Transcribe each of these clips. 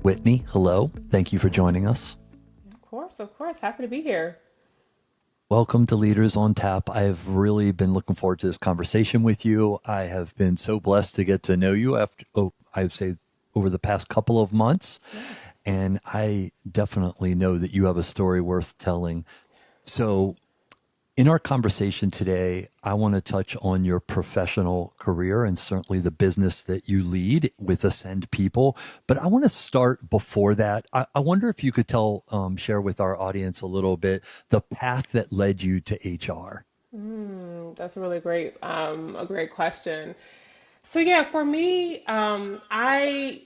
Whitney, hello. Thank you for joining us. Of course, of course. Happy to be here. Welcome to Leaders on Tap. I've really been looking forward to this conversation with you. I have been so blessed to get to know you after, I would say, over the past couple of months. Yeah. And I definitely know that you have a story worth telling. So, in our conversation today, I want to touch on your professional career and certainly the business that you lead with Ascend People. But I want to start before that. I wonder if you could share with our audience a little bit the path that led you to HR. That's a really a great question. So yeah, for me, I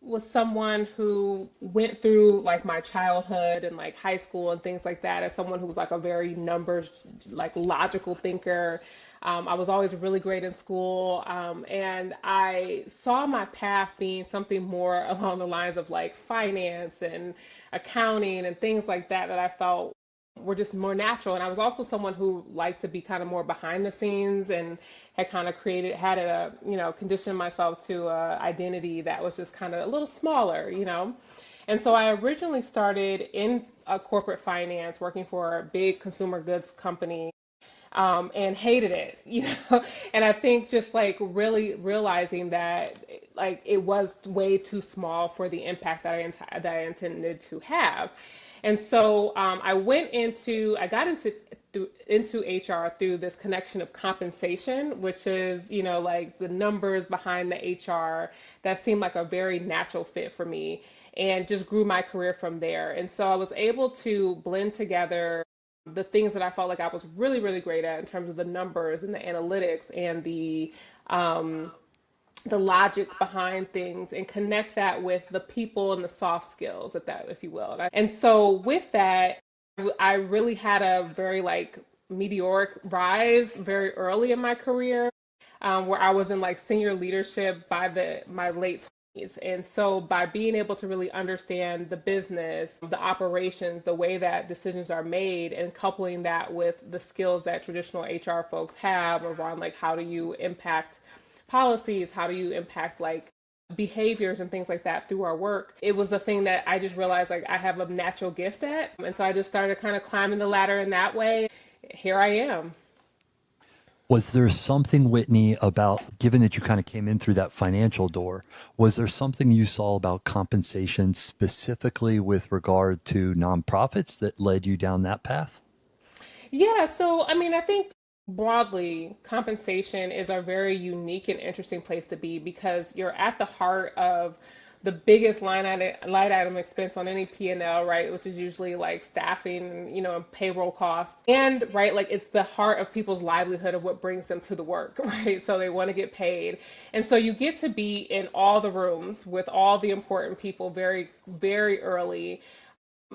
was someone who went through like my childhood and like high school and things like that as someone who was like a very numbers, like logical thinker. I was always really great in school, and I saw my path being something more along the lines of like finance and accounting and things like that that I felt were just more natural. And I was also someone who liked to be kind of more behind the scenes and had kind of conditioned myself to a identity that was just kind of a little smaller. And so I originally started in a corporate finance, working for a big consumer goods company, and hated it. And I think just like really realizing that like it was way too small for the impact that I intended to have. And so I got into HR through this connection of compensation, which is, like the numbers behind the HR that seemed like a very natural fit for me, and just grew my career from there. And so I was able to blend together the things that I felt like I was really, really great at in terms of the numbers and the analytics and the logic behind things, and connect that with the people and the soft skills, if you will. And so with that, I really had a very like meteoric rise very early in my career, where I was in like senior leadership by my late 20s. And so by being able to really understand the business, the operations, the way that decisions are made, and coupling that with the skills that traditional HR folks have around like how do you impact policies, how do you impact like behaviors and things like that through our work, it was a thing that I just realized like I have a natural gift at. And so I just started kind of climbing the ladder in that way. Here I am. Was there something, Whitney, about, given that you kind of came in through that financial door, was there something you saw about compensation specifically with regard to nonprofits that led you down that path? Yeah, so I mean, I think broadly, compensation is a very unique and interesting place to be because you're at the heart of the biggest line item expense on any P&L, right? Which is usually like staffing, and payroll costs. And right, like it's the heart of people's livelihood of what brings them to the work, right? So they want to get paid. And so you get to be in all the rooms with all the important people very, very early,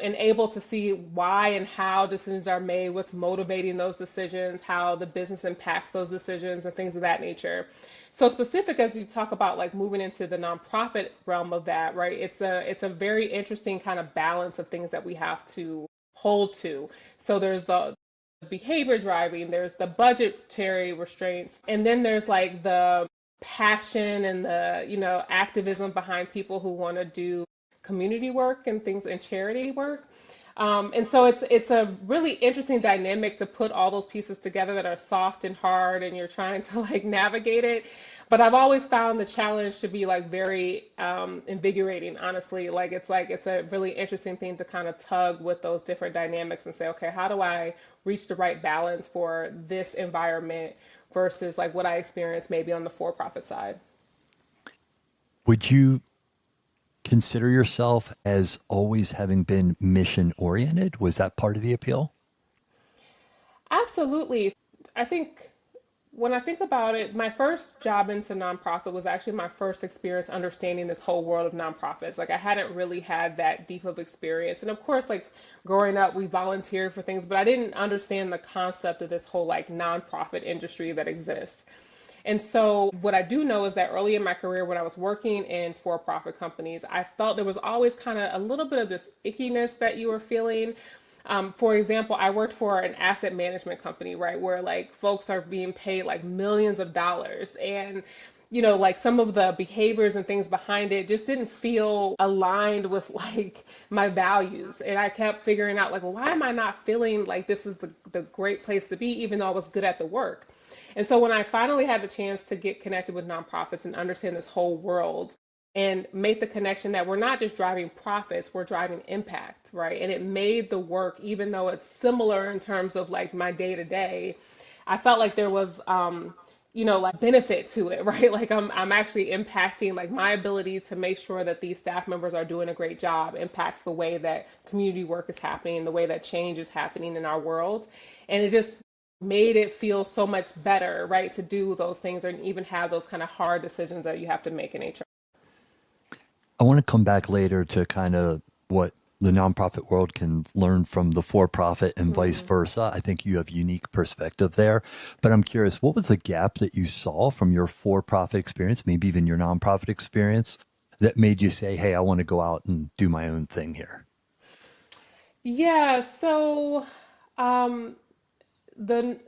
and able to see why and how decisions are made, what's motivating those decisions, how the business impacts those decisions, and things of that nature. So specific as you talk about like moving into the nonprofit realm of that, right? It's a very interesting kind of balance of things that we have to hold to. So there's the behavior driving, there's the budgetary restraints, and then there's like the passion and the activism behind people who want to do community work and things and charity work. And so it's a really interesting dynamic to put all those pieces together that are soft and hard, and you're trying to like navigate it. But I've always found the challenge to be like very invigorating, honestly. Like it's a really interesting thing to kind of tug with those different dynamics and say, okay, how do I reach the right balance for this environment versus like what I experienced maybe on the for-profit side. Would you consider yourself as always having been mission oriented? Was that part of the appeal? Absolutely. I think when I think about it, my first job into nonprofit was actually my first experience understanding this whole world of nonprofits. Like I hadn't really had that deep of experience. And of course, like growing up, we volunteered for things, but I didn't understand the concept of this whole like nonprofit industry that exists. And so, what I do know is that early in my career, when I was working in for profit companies, I felt there was always kind of a little bit of this ickiness that you were feeling. For example, I worked for an asset management company, right, where like folks are being paid like millions of dollars. And like some of the behaviors and things behind it just didn't feel aligned with like my values. And I kept figuring out like, well, why am I not feeling like this is the great place to be, even though I was good at the work? And so when I finally had the chance to get connected with nonprofits and understand this whole world and make the connection that we're not just driving profits, we're driving impact, right? And it made the work, even though it's similar in terms of like my day to day, I felt like there was like benefit to it, right? Like I'm actually impacting like my ability to make sure that these staff members are doing a great job impacts the way that community work is happening, the way that change is happening in our world. And it just made it feel so much better, right, to do those things and even have those kind of hard decisions that you have to make in HR. I want to come back later to kind of what the nonprofit world can learn from the for profit and vice Mm. versa. I think you have unique perspective there. But I'm curious, what was the gap that you saw from your for profit experience, maybe even your nonprofit experience, that made you say, hey, I want to go out and do my own thing here? Yeah, so um,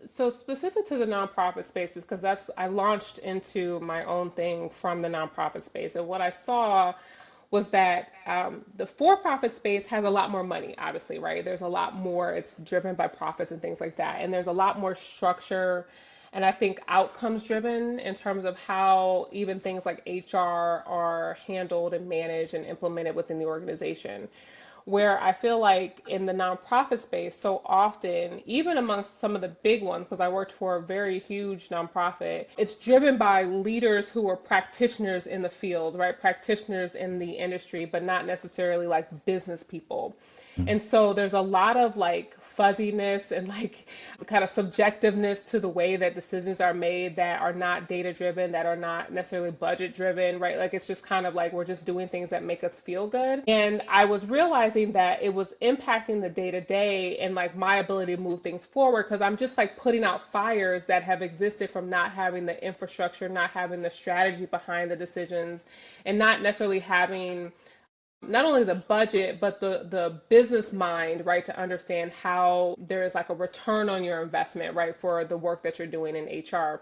so specific to the nonprofit space, because that's I launched into my own thing from the nonprofit space, and what I saw was that the for-profit space has a lot more money, obviously, right? There's a lot more. It's driven by profits and things like that, and there's a lot more structure, and I think outcomes driven in terms of how even things like HR are handled and managed and implemented within the organization, where I feel like in the nonprofit space, so often, even amongst some of the big ones, because I worked for a very huge nonprofit, it's driven by leaders who are practitioners in the field, right? Practitioners in the industry, but not necessarily like business people. And so there's a lot of like fuzziness and like kind of subjectiveness to the way that decisions are made that are not data driven, that are not necessarily budget driven, right? Like it's just kind of like we're just doing things that make us feel good. And I was realizing that it was impacting the day to day and like my ability to move things forward because I'm just like putting out fires that have existed from not having the infrastructure, not having the strategy behind the decisions, and not necessarily having not only the budget but the business mind, right, to understand how there is like a return on your investment, right, for the work that you're doing in HR.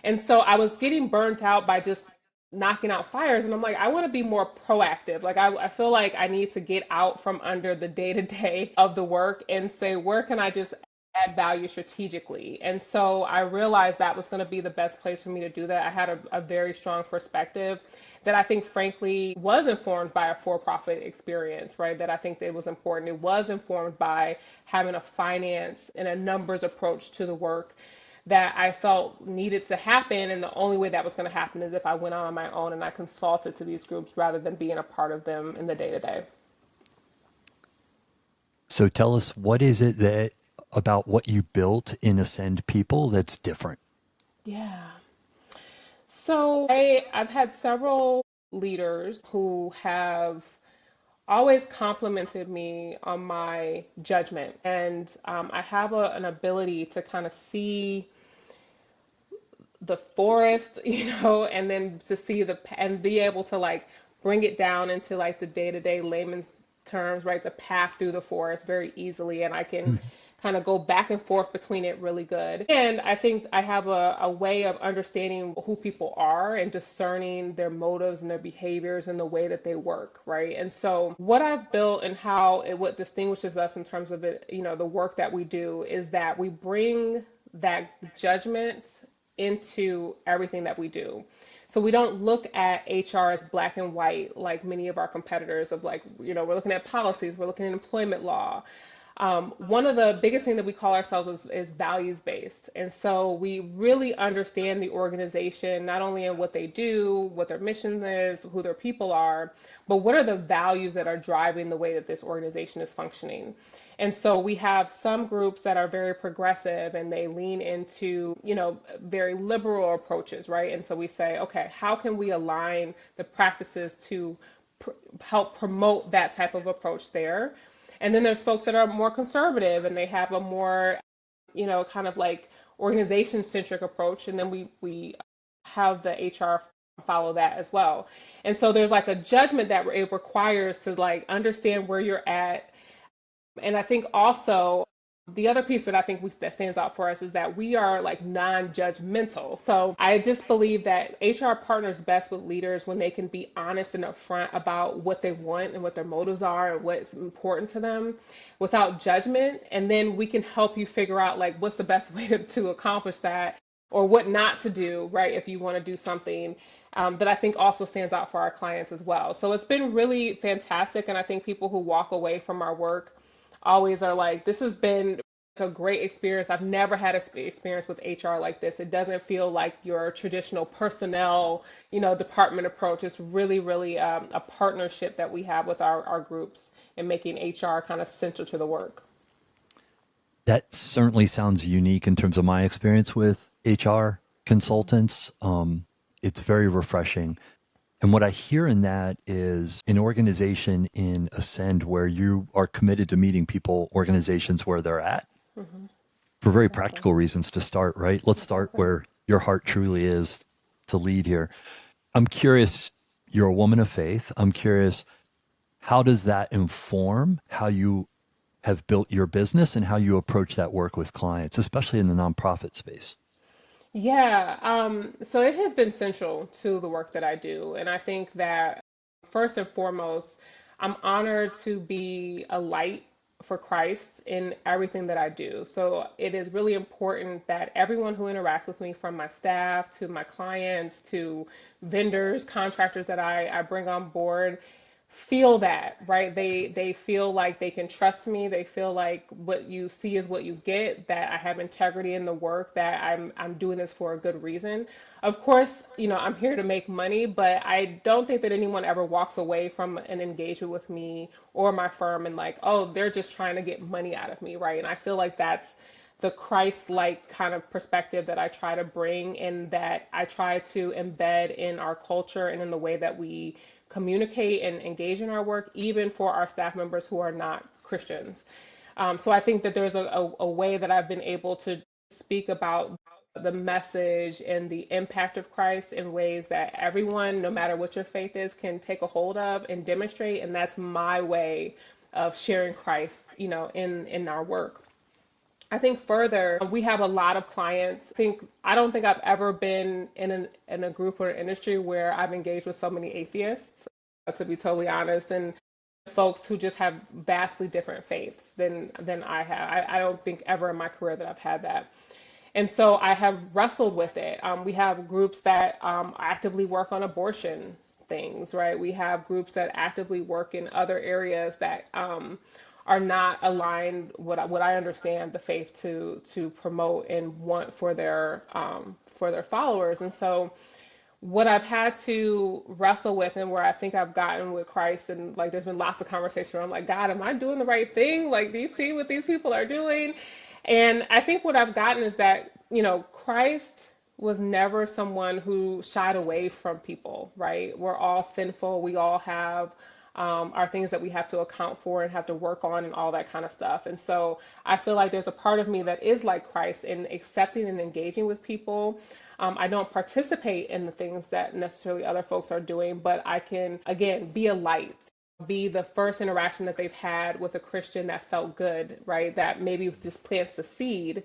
And so I was getting burnt out by just knocking out fires, and I'm like, I want to be more proactive. Like I feel like I need to get out from under the day to day of the work and say, where can I just add value strategically? And so I realized that was going to be the best place for me to do that. I had a very strong perspective that I think, frankly, was informed by a for profit experience, right? That I think that it was important. It was informed by having a finance and a numbers approach to the work that I felt needed to happen. And the only way that was going to happen is if I went on my own and I consulted to these groups rather than being a part of them in the day to day. So tell us, what is it that about what you built in Ascend People that's different? Yeah. So I've had several leaders who have always complimented me on my judgment. And I have an ability to kind of see the forest, and then to see and be able to like bring it down into like the day to day layman's terms, right? The path through the forest very easily. And I can kind of go back and forth between it really good. And I think I have a way of understanding who people are and discerning their motives and their behaviors and the way that they work, right? And so what I've built and what distinguishes us in terms of it, the work that we do is that we bring that judgment into everything that we do. So we don't look at HR as black and white like many of our competitors of like, we're looking at policies, we're looking at employment law. One of the biggest things that we call ourselves is values based. And so we really understand the organization, not only in what they do, what their mission is, who their people are, but what are the values that are driving the way that this organization is functioning. And so we have some groups that are very progressive and they lean into, very liberal approaches, right? And so we say, okay, how can we align the practices to help promote that type of approach there? And then there's folks that are more conservative and they have a more, kind of like organization centric approach. And then we have the HR follow that as well. And so there's like a judgment that it requires to like understand where you're at. And I think also The other piece that I think that stands out for us is that we are like non-judgmental. So I just believe that HR partners best with leaders when they can be honest and upfront about what they want and what their motives are and what's important to them without judgment. And then we can help you figure out like what's the best way to accomplish that or what not to do, right? If you want to do something that I think also stands out for our clients as well. So it's been really fantastic. And I think people who walk away from our work always are like, this has been a great experience. I've never had an experience with HR like this. It doesn't feel like your traditional personnel, department approach. It's really, really a partnership that we have with our groups and making HR kind of central to the work. That certainly sounds unique in terms of my experience with HR consultants. It's very refreshing. And what I hear in that is an organization in ascend where you are committed to meeting people, organizations where they're at Mm-hmm. for very Exactly. practical reasons to start, right? Let's start Exactly. where your heart truly is to lead here. I'm curious, you're a woman of faith. I'm curious, how does that inform how you have built your business and how you approach that work with clients, especially in the nonprofit space? Yeah, so it has been central to the work that I do. And I think that first and foremost, I'm honored to be a light for Christ in everything that I do. So it is really important that everyone who interacts with me, from my staff to my clients to vendors, contractors that I bring on board, feel that, right? They feel like they can trust me. They feel like what you see is what you get, that I have integrity in the work, that I'm doing this for a good reason. Of course, I'm here to make money, but I don't think that anyone ever walks away from an engagement with me or my firm and like, oh, they're just trying to get money out of me, right? And I feel like that's the Christ-like kind of perspective that I try to bring and that I try to embed in our culture and in the way that we communicate and engage in our work, even for our staff members who are not Christians. So I think that there's a way that I've been able to speak about the message and the impact of Christ in ways that everyone, no matter what your faith is, can take a hold of and demonstrate. And that's my way of sharing Christ, in our work. I think further, we have a lot of clients. I don't think I've ever been in a group or an industry where I've engaged with so many atheists, to be totally honest, and folks who just have vastly different faiths than I have. I don't think ever in my career that I've had that. And so I have wrestled with it. We have groups that actively work on abortion things, right? We have groups that actively work in other areas that are not aligned what I understand the faith to promote and want for their followers. And so what I've had to wrestle with and where I think I've gotten with Christ, and like there's been lots of conversation where I'm like, God, am I doing the right thing? Like, do you see what these people are doing? And I think what I've gotten is that, Christ was never someone who shied away from people, right? We're all sinful. We all have our things that we have to account for and have to work on and all that kind of stuff. And so I feel like there's a part of me that is like Christ in accepting and engaging with people. I don't participate in the things that necessarily other folks are doing, but I can, again, be a light, be the first interaction that they've had with a Christian that felt good, right? That maybe just plants the seed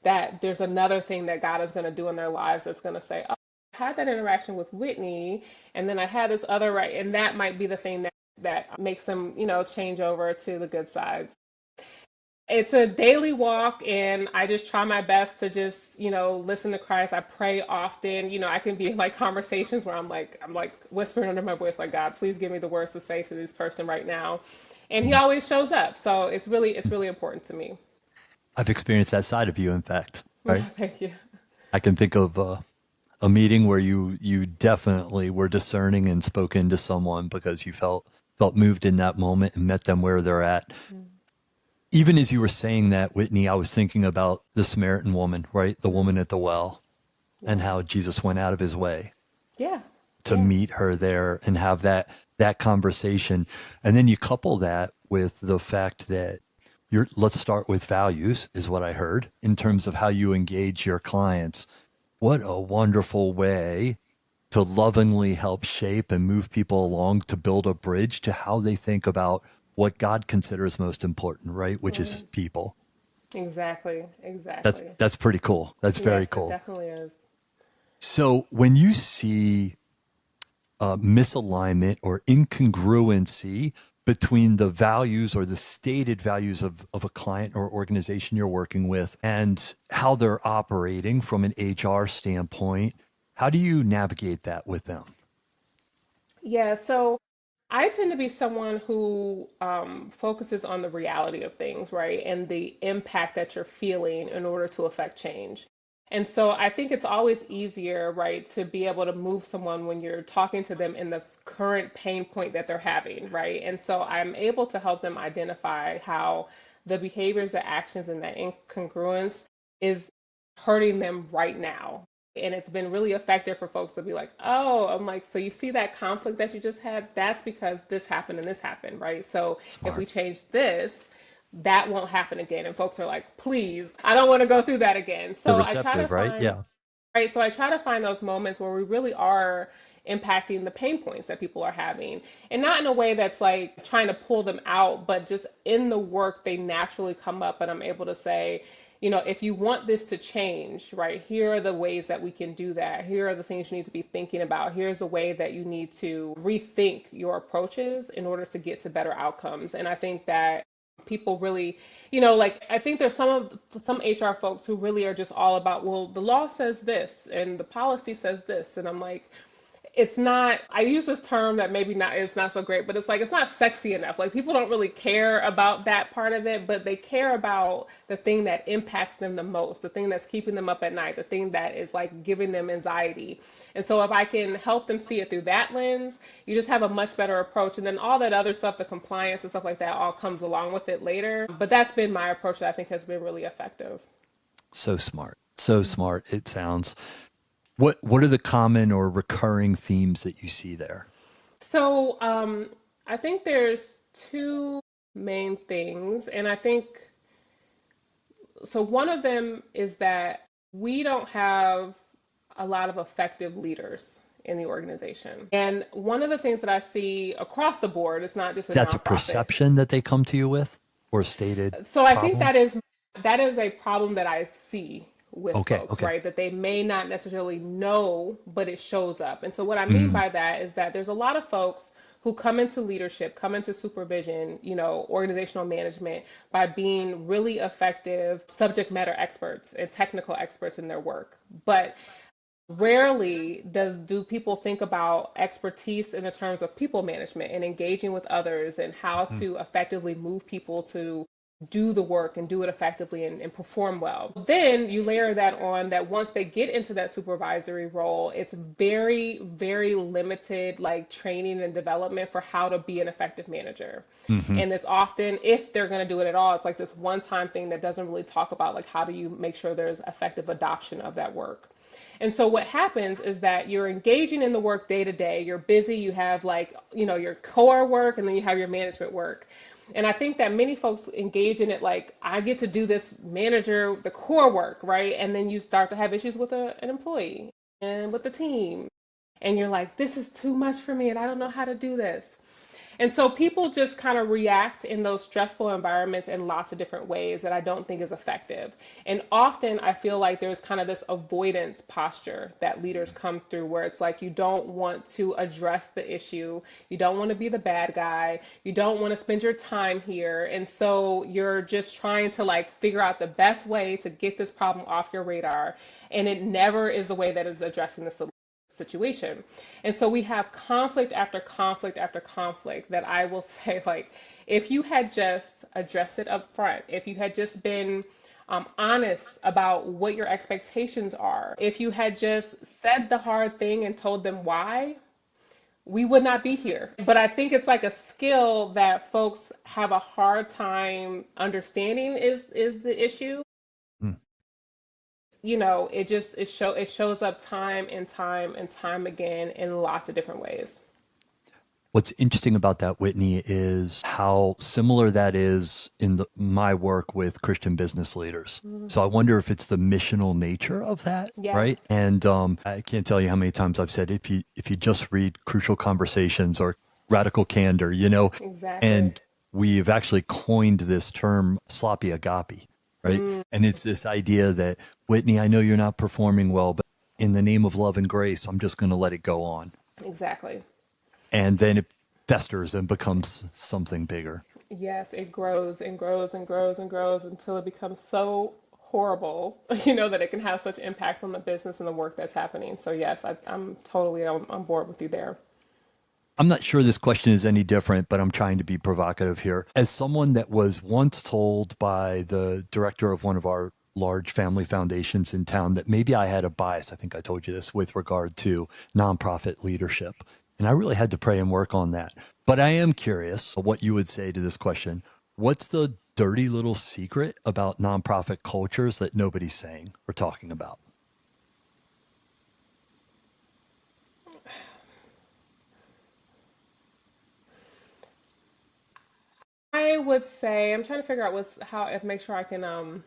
that there's another thing that God is going to do in their lives that's going to say, oh, I had that interaction with Whitney, and then I had this other, right? And that might be the thing that makes them, change over to the good sides. It's a daily walk, and I just try my best to just, listen to Christ. I pray often. I can be in like conversations where I'm like whispering under my voice, like, God, please give me the words to say to this person right now. And he Mhm. always shows up. So it's really important to me. I've experienced that side of you, in fact, right? Thank you. I can think of a meeting where you definitely were discerning and spoke into someone because you felt moved in that moment and met them where they're at. Even as you were saying that, Whitney, I was thinking about the Samaritan woman, right? The woman at the well, and Yeah. how Jesus went out of his way Yeah. to Yeah. meet her there and have that conversation. And then you couple that with the fact that let's start with values is what I heard in terms of how you engage your clients. What a wonderful way to lovingly help shape and move people along to build a bridge to how they think about what God considers most important, right? Which is Right. people. Exactly. That's Exactly. that's pretty cool. That's very Yes, it cool. definitely is. So when you see misalignment or incongruency between the values or the stated values of a client or organization you're working with and how they're operating from an HR standpoint, how do you navigate that with them? Yeah, so I tend to be someone who focuses on the reality of things, right? And the impact that you're feeling in order to affect change. And so I think it's always easier, right, to be able to move someone when you're talking to them in the current pain point that they're having, right? And so I'm able to help them identify how the behaviors, the actions, and that incongruence is hurting them right now. And it's been really effective for folks to be like, oh, I'm like, so you see that conflict that you just had? That's because this happened and this happened, right? So if we Smart. change this, that won't happen again. And folks are like, please, I don't want to go through that again. They're So I try to receptive, right? find, Yeah. right? So I try to find those moments where we really are impacting the pain points that people are having, and not in a way that's like trying to pull them out, but just in the work they naturally come up, and I'm able to say, if you want this to change, right, here are the ways that we can do that. Here are the things you need to be thinking about. Here's a way that you need to rethink your approaches in order to get to better outcomes. And I think that people really, like, I think there's some HR folks who really are just all about, well, the law says this and the policy says this, and I'm like, it's not, I use this term that maybe not it's not so great, but it's like it's not sexy enough. Like, people don't really care about that part of it, but they care about the thing that impacts them the most, the thing that's keeping them up at night, the thing that is like giving them anxiety. And so if I can help them see it through that lens, you just have a much better approach. And then all that other stuff, the compliance and stuff like that, all comes along with it later. But that's been my approach that I think has been really effective. So smart. So smart, it sounds. What are the common or recurring themes that you see there? So I think there's two main things. And I think, so one of them is that we don't have a lot of effective leaders in the organization. And one of the things that I see across the board, it's not just a That's a nonprofit. perception that they come to you with or a stated So I think problem? that is a problem that I see with Okay, folks, okay. right? That they may not necessarily know, but it shows up. And so what I mean Mm, by that is that there's a lot of folks who come into leadership, come into supervision, organizational management by being really effective subject matter experts and technical experts in their work. But rarely do people think about expertise in the terms of people management and engaging with others and how mm, to effectively move people to do the work and do it effectively and perform well. Then you layer that on that once they get into that supervisory role, it's very, very limited like training and development for how to be an effective manager. mhm. And it's often, if they're going to do it at all, it's like this one time thing that doesn't really talk about like how do you make sure there's effective adoption of that work. And so what happens is that you're engaging in the work day to day. You're busy. You have like, your core work, and then you have your management work. And I think that many folks engage in it like, I get to do this manager, the core work, right? And then you start to have issues with an employee and with the team. And you're like, this is too much for me and I don't know how to do this. And so people just kind of react in those stressful environments in lots of different ways that I don't think is effective. And often I feel like there's kind of this avoidance posture that leaders come through where it's like you don't want to address the issue. You don't want to be the bad guy. You don't want to spend your time here. And so you're just trying to like figure out the best way to get this problem off your radar. And it never is a way that is addressing the situation. And so we have conflict after conflict after conflict that I will say, like, if you had just addressed it up front, if you had just been honest about what your expectations are, if you had just said the hard thing and told them why, we would not be here. But I think it's like a skill that folks have a hard time understanding is the issue. Mm. It shows up time and time and time again in lots of different ways. What's interesting about that, Whitney, is how similar that is in my work with Christian business leaders. Mhm. So I wonder if it's the missional nature of that, Yes, right? And I can't tell you how many times I've said if you just read Crucial Conversations or Radical Candor, exactly. and we've actually coined this term sloppy agape. right? And it's this idea that, Whitney, I know you're not performing well, but in the name of love and grace, I'm just going to let it go on. Exactly. And then it festers and becomes something bigger. Yes, it grows and grows and grows and grows until it becomes so horrible, that it can have such impacts on the business and the work that's happening. So yes, I'm totally on board with you there. I'm not sure this question is any different, but I'm trying to be provocative here. As someone that was once told by the director of one of our large family foundations in town that maybe I had a bias, I think I told you this, with regard to nonprofit leadership. And I really had to pray and work on that. But I am curious what you would say to this question. What's the dirty little secret about nonprofit cultures that nobody's saying or talking about? I would say I'm trying to figure out what's how if make sure I can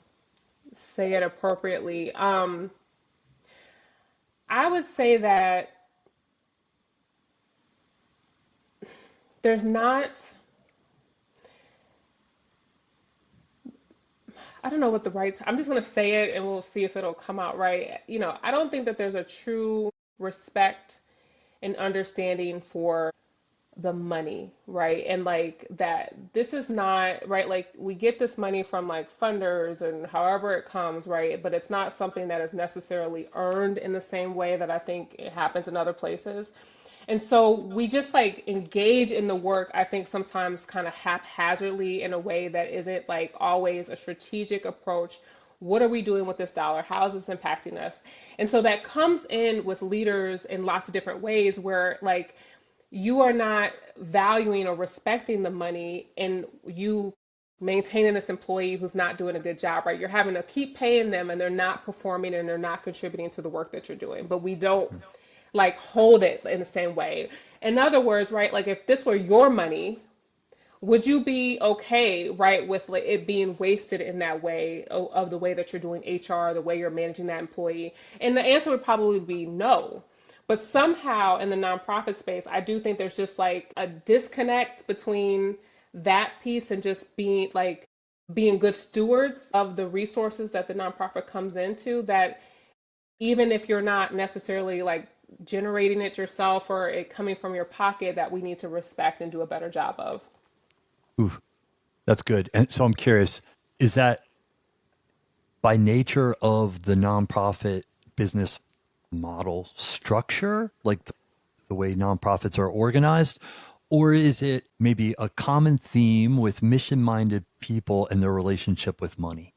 say it appropriately. I would say that there's not I don't know what the right I'm just going to say it and we'll see if it'll come out right. I don't think that there's a true respect and understanding for the money, right? And like that this is not, right? Like we get this money from like funders and however it comes, right? But it's not something that is necessarily earned in the same way that I think it happens in other places. And so we just like engage in the work, I think sometimes kind of haphazardly in a way that isn't like always a strategic approach. What are we doing with this dollar? How is this impacting us? And so that comes in with leaders in lots of different ways where like you are not valuing or respecting the money and you maintaining this employee who's not doing a good job, right? You're having to keep paying them and they're not performing and they're not contributing to the work that you're doing. But we don't like hold it in the same way. In other words, right, like if this were your money, would you be okay, right, with like, it being wasted in that way of the way that you're doing HR, the way you're managing that employee? And the answer would probably be no. But somehow in the nonprofit space, I do think there's just like a disconnect between that piece and just being good stewards of the resources that the nonprofit comes into, that even if you're not necessarily like generating it yourself or it coming from your pocket, that we need to respect and do a better job of. Ooh, that's good. And so I'm curious, is that by nature of the nonprofit business model structure, like the way nonprofits are organized? Or is it maybe a common theme with mission minded people and their relationship with money?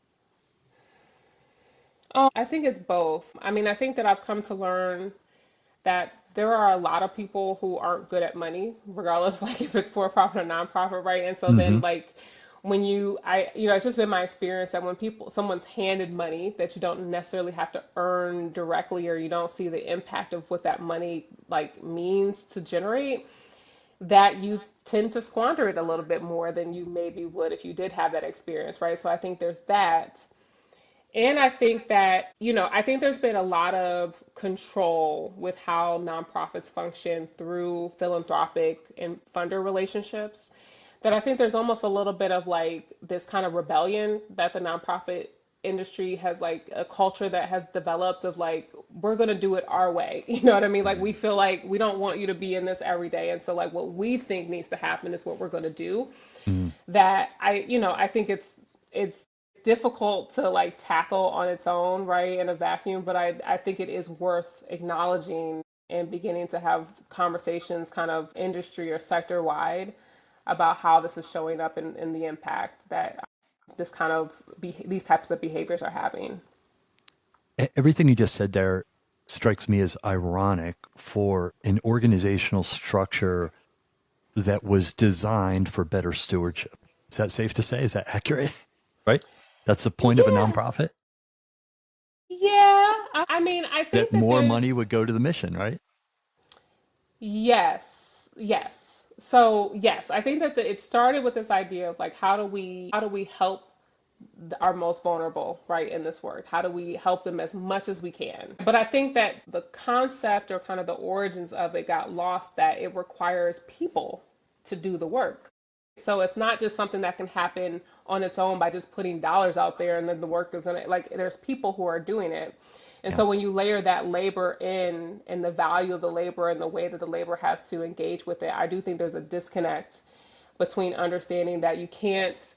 Oh, I think it's both. I mean, I think that I've come to learn that there are a lot of people who aren't good at money, regardless, like if it's for profit or nonprofit, right? And so Mm-hmm. then, like, when it's just been my experience that when someone's handed money that you don't necessarily have to earn directly, or you don't see the impact of what that money like means to generate, that you tend to squander it a little bit more than you maybe would if you did have that experience, right? So I think there's that. And I think that, I think there's been a lot of control with how nonprofits function through philanthropic and funder relationships. That I think there's almost a little bit of like this kind of rebellion that the nonprofit industry has, like a culture that has developed of like, we're going to do it our way. You know what I mean? Like we feel like we don't want you to be in this every day. And so like what we think needs to happen is what we're going to do. Mm-hmm. That I think it's difficult to like tackle on its own, right, in a vacuum, but I think it is worth acknowledging and beginning to have conversations kind of industry or sector wide about how this is showing up in the impact that this kind of these types of behaviors are having. Everything you just said there strikes me as ironic for an organizational structure that was designed for better stewardship. Is that safe to say? Is that accurate? Right? That's the point of a Yeah, nonprofit, yeah. I mean, I that think that more money there's would go to the mission, right? yes, yes. So yes, I think that it started with this idea of like how do we help our most vulnerable, right, in this work? How do we help them as much as we can? But I think that the concept or kind of the origins of it got lost, that it requires people to do the work. So it's not just something that can happen on its own by just putting dollars out there and then the work is going to, like, there's people who are doing it. And Yeah. so when you layer that labor in and the value of the labor and the way that the labor has to engage with it, I do think there's a disconnect between understanding that you can't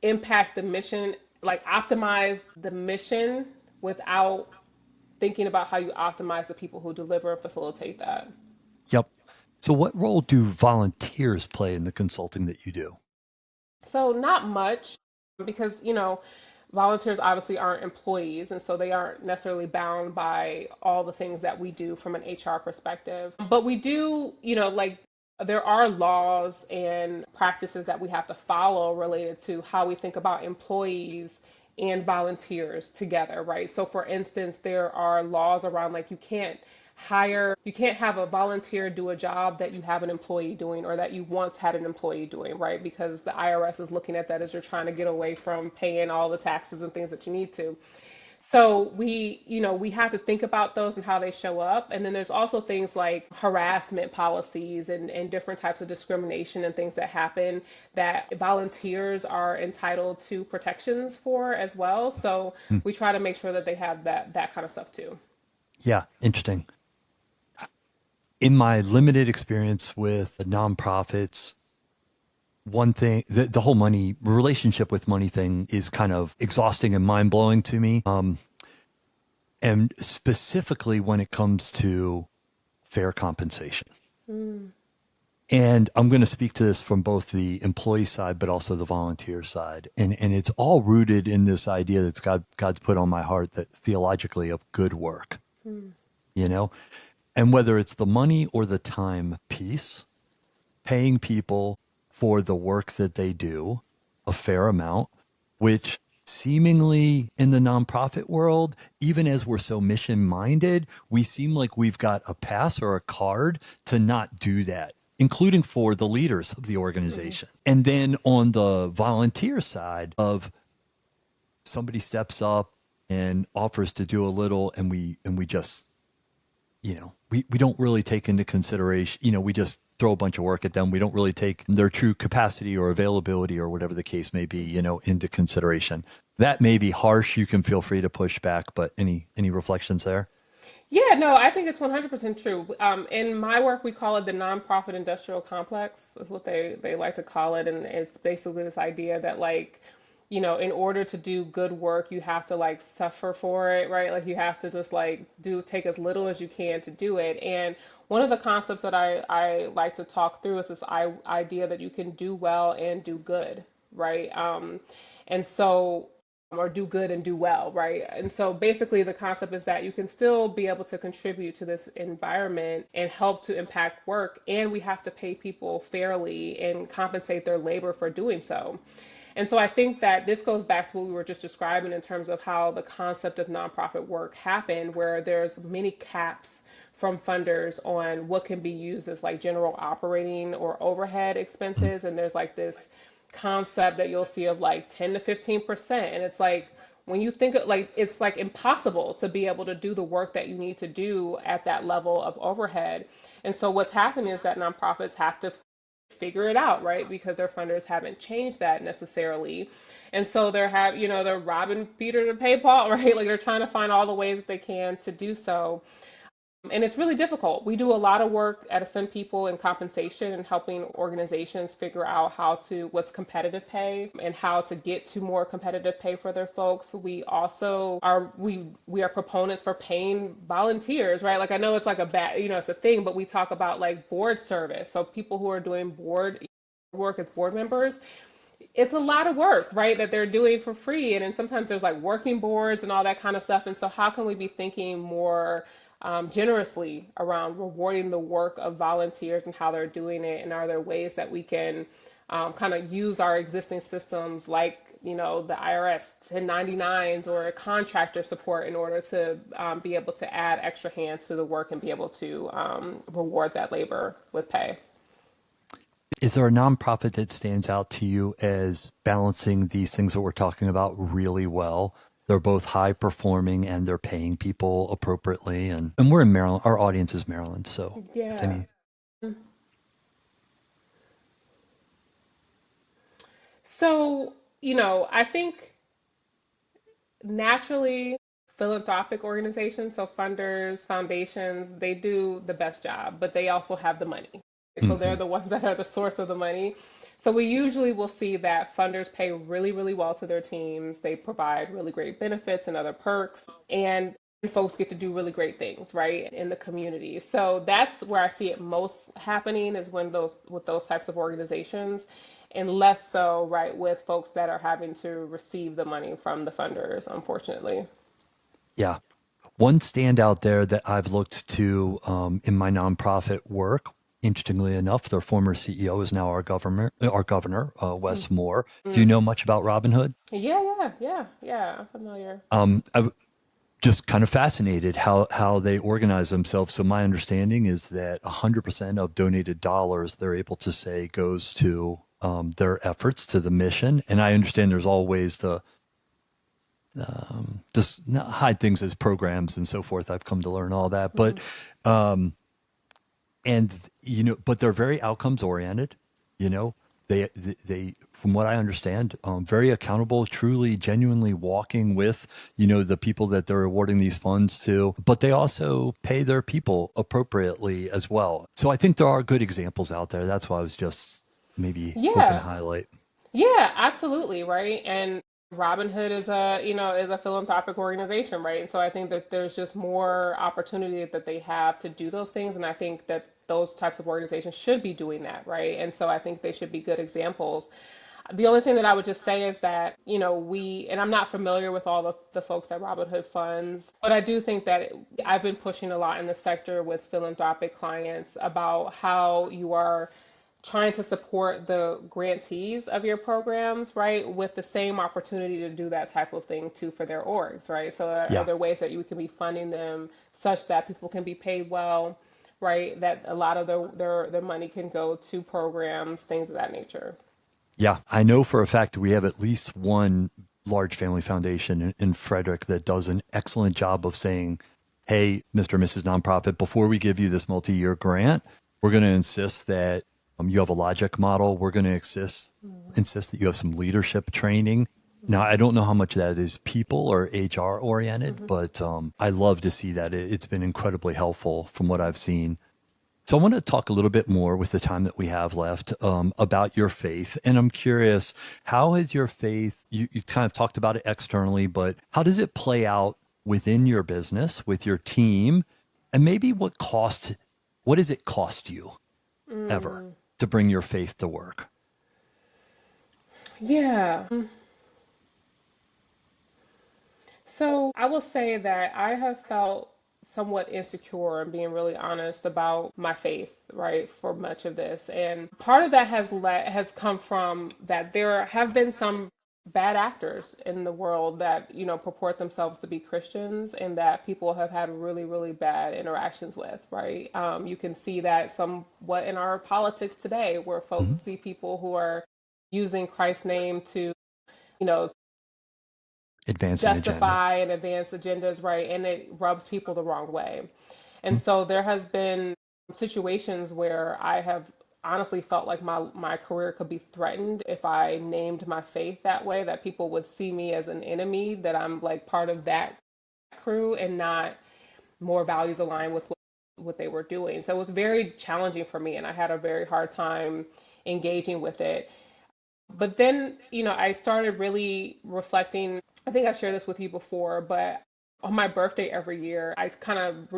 impact the mission, like optimize the mission without thinking about how you optimize the people who deliver and facilitate that. Yep. So what role do volunteers play in the consulting that you do? So not much because, volunteers obviously aren't employees and so they aren't necessarily bound by all the things that we do from an HR perspective. But we do, like there are laws and practices that we have to follow related to how we think about employees and volunteers together, right? So for instance, there are laws around like you can't have a volunteer do a job that you have an employee doing or that you once had an employee doing, right? Because the IRS is looking at that as you're trying to get away from paying all the taxes and things that you need to. So we have to think about those and how they show up. And then there's also things like harassment policies and different types of discrimination and things that happen that volunteers are entitled to protections for as well. So Hmm. we try to make sure that they have that kind of stuff too. Yeah, interesting. In my limited experience with nonprofits, one thing, the whole money relationship with money thing is kind of exhausting and mind blowing to me. And specifically when it comes to fair compensation. Mm, And I'm going to speak to this from both the employee side, but also the volunteer side. And it's all rooted in this idea that God's put on my heart that theologically of good work, mm, you know, and whether it's the money or the time piece, paying people for the work that they do a fair amount, which seemingly in the nonprofit world, even as we're so mission minded, we seem like we've got a pass or a card to not do that, including for the leaders of the mm. organization. And then on the volunteer side of somebody steps up and offers to do a little and we just we don't really take into consideration, we just throw a bunch of work at them. We don't really take their true capacity or availability or whatever the case may be, into consideration. That may be harsh. You can feel free to push back, but any reflections there? Yeah, no, I think it's 100% true. In my work, we call it the nonprofit industrial complex, is what they like to call it. And it's basically this idea that, like, in order to do good work, you have to like suffer for it, right? Like you have to just like take as little as you can to do it. And one of the concepts that I like to talk through is this idea that you can do well and do good, right? And so or do good and do well, right? And so basically the concept is that you can still be able to contribute to this environment and help to impact work, and we have to pay people fairly and compensate their labor for doing so. And so I think that this goes back to what we were just describing in terms of how the concept of nonprofit work happened, where there's many caps from funders on what can be used as like general operating or overhead expenses. And there's like this concept that you'll see of like 10 to 15%. And it's like, when you think of like, it's like impossible to be able to do the work that you need to do at that level of overhead. And so what's happening is that nonprofits have to figure it out, right? Because their funders haven't changed that necessarily. And so they're robbing Peter to pay Paul, right? Like they're trying to find all the ways that they can to do so. And it's really difficult. We do a lot of work at Ascend People in compensation and helping organizations figure out what's competitive pay and how to get to more competitive pay for their folks. We are proponents for paying volunteers, right? Like I know it's like a bad, it's a thing, but we talk about like board service. So people who are doing board work as board members, it's a lot of work, right, that they're doing for free. And then sometimes there's like working boards and all that kind of stuff. And so, how can we be thinking more generously around rewarding the work of volunteers and how they're doing it? And are there ways that we can kind of use our existing systems like, the IRS 1099s or contractor support in order to be able to add extra hands to the work and be able to reward that labor with pay? Is there a nonprofit that stands out to you as balancing these things that we're talking about really well? They're both high performing and they're paying people appropriately. And we're in Maryland. Our audience is Maryland. So if Yeah. any, So, I think naturally philanthropic organizations, so funders, foundations, they do the best job, but they also have the money. So they're Hmm. the ones that are the source of the money. So we usually will see that funders pay really, really well to their teams. They provide really great benefits and other perks, and folks get to do really great things, right, in the community. So that's where I see it most happening is when those with those types of organizations, and less so, right, with folks that are having to receive the money from the funders, unfortunately. Yeah. One standout there that I've looked to in my nonprofit work, interestingly enough, their former CEO is now our governor, Wes Moore. Do you Mm. know much about Robinhood? Yeah, yeah, yeah, yeah. I'm familiar. I'm just kind of fascinated how they organize themselves. So my understanding is that 100% of donated dollars they're able to say goes to their efforts to the mission. And I understand there's all ways to just not hide things as programs and so forth. I've come to learn all that, Hmm. and but they're very outcomes oriented. You know, they from what I understand, very accountable, truly, genuinely walking with the people that they're awarding these funds to. But they also pay their people appropriately as well. So I think there are good examples out there. That's why I was just maybe hoping to Yeah, highlight. yeah, absolutely, right. And Robinhood is a philanthropic organization, right? And so I think that there's just more opportunity that they have to do those things, and I think that those types of organizations should be doing that, right? And so I think they should be good examples. The only thing that I would just say is that, and I'm not familiar with all the folks at Robinhood funds, but I do think that I've been pushing a lot in the sector with philanthropic clients about how you are trying to support the grantees of your programs, right, with the same opportunity to do that type of thing too for their orgs, right? So are Yeah. there ways that you can be funding them such that people can be paid well, right? That a lot of their money can go to programs, things of that nature. Yeah, I know for a fact we have at least one large family foundation in Frederick that does an excellent job of saying, hey, Mr. and Mrs. Nonprofit, before we give you this multi-year grant, we're going to insist that you have a logic model. We're going to insist that you have some leadership training. Now, I don't know how much of that is people or HR oriented, Mm-hmm. but I love to see that. It's been incredibly helpful from what I've seen. So I want to talk a little bit more with the time that we have left about your faith. And I'm curious, how has your faith, you kind of talked about it externally, but how does it play out within your business, with your team? And maybe what does it cost you ever Mm, to bring your faith to work? yeah. So I will say that I have felt somewhat insecure and being really honest about my faith, right, for much of this. And part of that has come from that there have been some bad actors in the world that, purport themselves to be Christians and that people have had really, really bad interactions with, right? You can see that somewhat in our politics today, where folks Mhm. see people who are using Christ's name to, you know, Advance an agenda. justify and advance agendas, right? And it rubs people the wrong way. And so there has been situations where I have honestly felt like my career could be threatened if I named my faith that way, that people would see me as an enemy, that I'm like part of that crew and not more values aligned with what they were doing. So it was very challenging for me and I had a very hard time engaging with it. But then, I started really reflecting. I think I've shared this with you before, but on my birthday every year, I kind of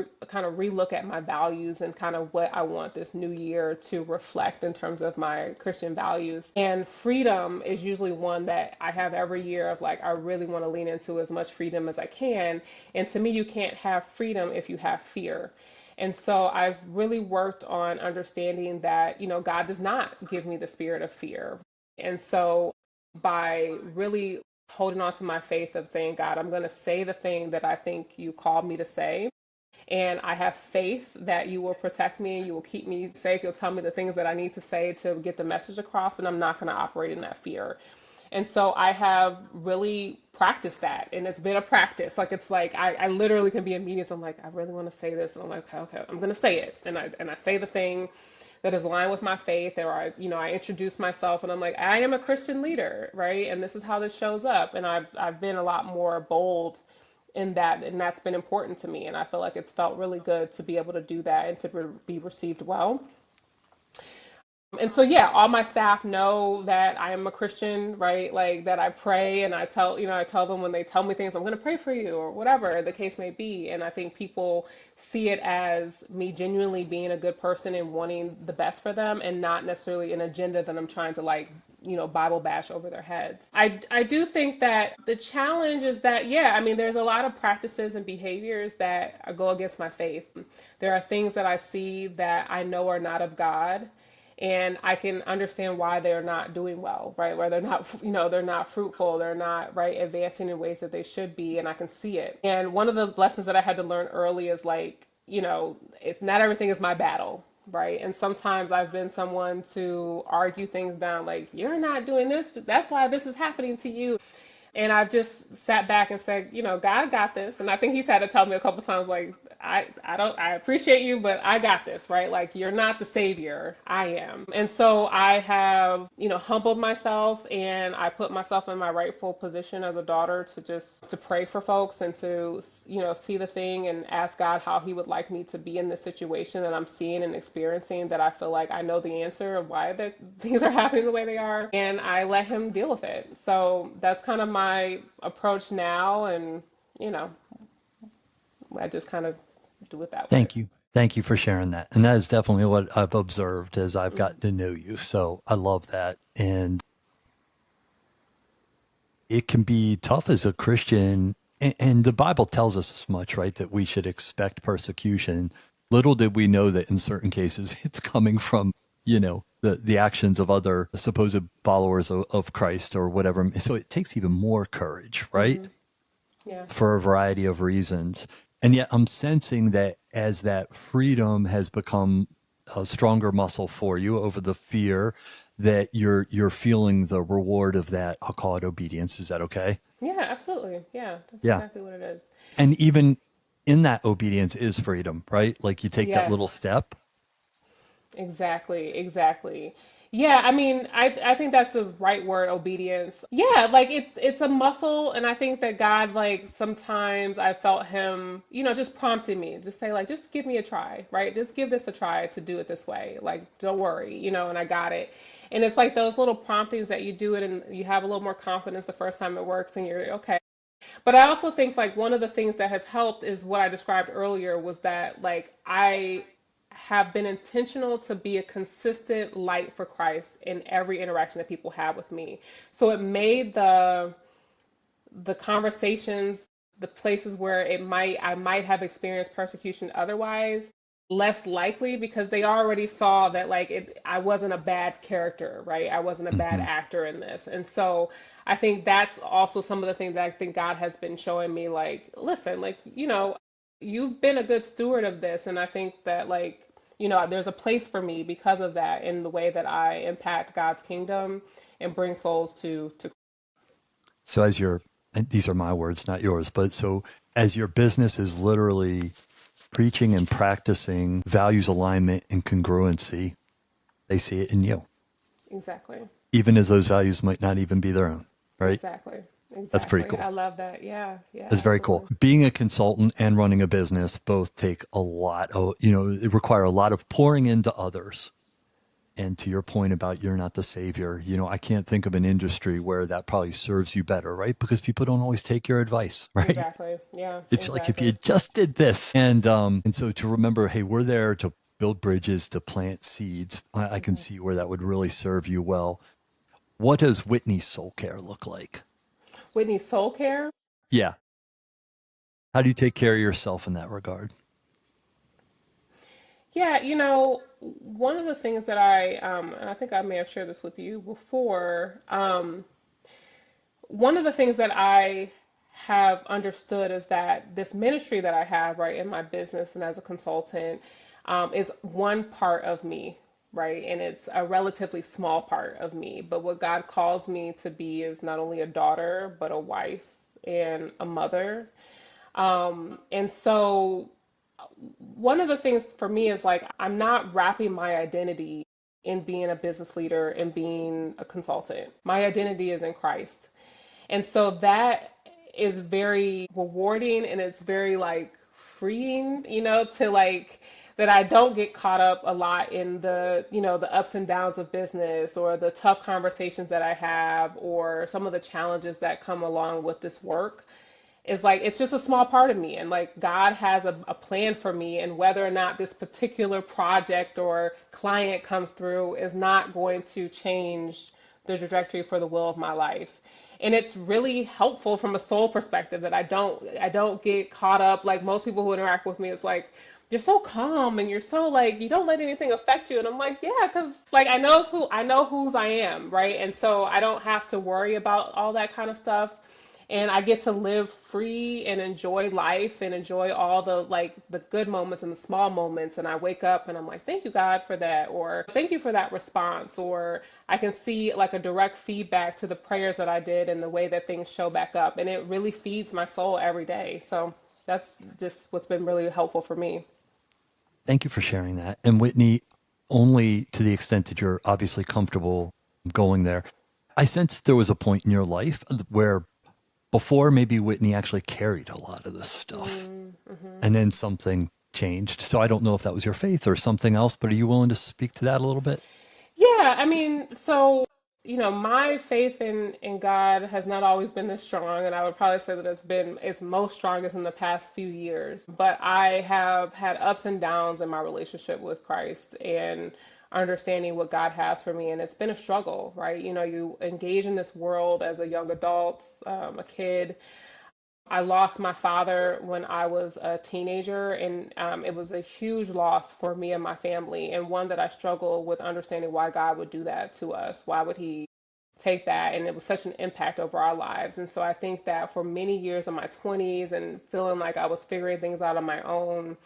relook at my values and kind of what I want this new year to reflect in terms of my Christian values. And freedom is usually one that I have every year of like I really want to lean into as much freedom as I can. And to me, you can't have freedom if you have fear. And so I've really worked on understanding that, God does not give me the spirit of fear. And so by really holding on to my faith of saying, God, I'm going to say the thing that I think you called me to say. And I have faith that you will protect me, you will keep me safe, you'll tell me the things that I need to say to get the message across, and I'm not going to operate in that fear. And so I have really practiced that. And it's been a practice. Like it's like I literally can be in meetings. I'm like, I really want to say this. And I'm like, okay, I'm gonna say it. And I say the thing that is aligned with my faith, or I introduce myself and I'm like, I am a Christian leader, right? And this is how this shows up. And I've been a lot more bold in that, and that's been important to me. And I feel like it's felt really good to be able to do that and to be received well. And so, yeah, all my staff know that I am a Christian, right? Like that I pray, and I tell them when they tell me things, I'm going to pray for you or whatever the case may be. And I think people see it as me genuinely being a good person and wanting the best for them, and not necessarily an agenda that I'm trying to like, Bible bash over their heads. I do think that the challenge is that, yeah, I mean, there's a lot of practices and behaviors that go against my faith. There are things that I see that I know are not of God, and I can understand why they're not doing well, right? Where they're not, they're not fruitful, they're not right advancing in ways that they should be, and I can see it. And one of the lessons that I had to learn early is like, it's not everything is my battle, right? And sometimes I've been someone to argue things down, like you're not doing this, that's why this is happening to you. And I've just sat back and said, God got this. And I think he's had to tell me a couple times, like, I appreciate you, but I got this, right? Like, you're not the savior. I am. And so I have, humbled myself, and I put myself in my rightful position as a daughter to pray for folks and to, see the thing and ask God how he would like me to be in this situation that I'm seeing and experiencing, that I feel like I know the answer of why things are happening the way they are. And I let him deal with it. So that's kind of my approach now. And, you know, I just kind of do it that way. Thank you. Thank you for sharing that. And that is definitely what I've observed as I've gotten to know you. So I love that. And it can be tough as a Christian. And the Bible tells us as much, right? That we should expect persecution. Little did we know that in certain cases it's coming from, the actions of other supposed followers of Christ or whatever. So it takes even more courage, right? Mm-hmm. Yeah. For a variety of reasons. And yet I'm sensing that as that freedom has become a stronger muscle for you over the fear, that you're feeling the reward of that. I'll call it obedience. Is that okay? Yeah, absolutely. Yeah, that's Yeah. exactly what it is. And even in that obedience is freedom, right? Like you take that little Yes. step. Exactly, exactly. Yeah, I mean, I think that's the right word, obedience. Yeah, like it's a muscle, and I think that God, like sometimes I felt him, just prompting me, just say like, just give me a try, right? Just give this a try to do it this way. Like, don't worry, and I got it. And it's like those little promptings that you do it, and you have a little more confidence the first time it works, and you're okay. But I also think like one of the things that has helped is what I described earlier, was that like I have been intentional to be a consistent light for Christ in every interaction that people have with me. So it made the conversations, the places where I might have experienced persecution otherwise, less likely, because they already saw that like I wasn't a bad character, right? I wasn't a bad Hmm. actor in this. And so I think that's also some of the things that I think God has been showing me, like, listen, like, you've been a good steward of this, and I think that like, there's a place for me because of that, in the way that I impact God's kingdom and bring souls to. So and these are my words, not yours, but so as your business is literally preaching and practicing values alignment and congruency, they see it in you, Exactly. even as those values might not even be their own, right? Exactly. That's pretty Exactly. I cool. love that. Yeah. Yeah, That's very cool. absolutely. Being a consultant and running a business both take a lot of, it require a lot of pouring into others. And to your point about you're not the savior, I can't think of an industry where that probably serves you better, right? Because people don't always take your advice, right? Exactly. Yeah, It's like if you exactly. just did this, and so to remember, hey, we're there to build bridges, to plant seeds. I can Hmm. see where that would really serve you well. What does Whitney's soul care look like? Whitney Soul Care. Yeah. How do you take care of yourself in that regard? Yeah, one of the things that and I think I may have shared this with you before, one of the things that I have understood is that this ministry that I have, right, in my business and as a consultant, is one part of me, right? And it's a relatively small part of me. But what God calls me to be is not only a daughter, but a wife and a mother. And so one of the things for me is like, I'm not wrapping my identity in being a business leader and being a consultant. My identity is in Christ. And so that is very rewarding and it's very like freeing, to like that I don't get caught up a lot in the ups and downs of business or the tough conversations that I have or some of the challenges that come along with this work. It's like it's just a small part of me, and like God has a plan for me, and whether or not this particular project or client comes through is not going to change the trajectory for the will of my life. And it's really helpful from a soul perspective that I don't get caught up like most people who interact with me. It's like you're so calm and you're so like you don't let anything affect you, and I'm like, yeah, because like I know whose I am, right? And so I don't have to worry about all that kind of stuff, and I get to live free and enjoy life and enjoy all the like the good moments and the small moments. And I wake up and I'm like, thank you, God, for that, or thank you for that response, or I can see like a direct feedback to the prayers that I did and the way that things show back up, and it really feeds my soul every day. So that's just what's been really helpful for me. Thank you for sharing that. And Whitney, only to the extent that you're obviously comfortable going there, I sensed there was a point in your life where before maybe Whitney actually carried a lot of this stuff Mm-hmm. and then something changed. So I don't know if that was your faith or something else, but are you willing to speak to that a little bit? Yeah, I mean, so my faith in God has not always been this strong, and I would probably say that it's most strongest in the past few years. But I have had ups and downs in my relationship with Christ and understanding what God has for me, and it's been a struggle, right? You engage in this world as a young adult, a kid. I lost my father when I was a teenager, and it was a huge loss for me and my family, and one that I struggle with understanding why God would do that to us. Why would He take that? And it was such an impact over our lives. And so I think that for many years of my 20s and feeling like I was figuring things out on my own,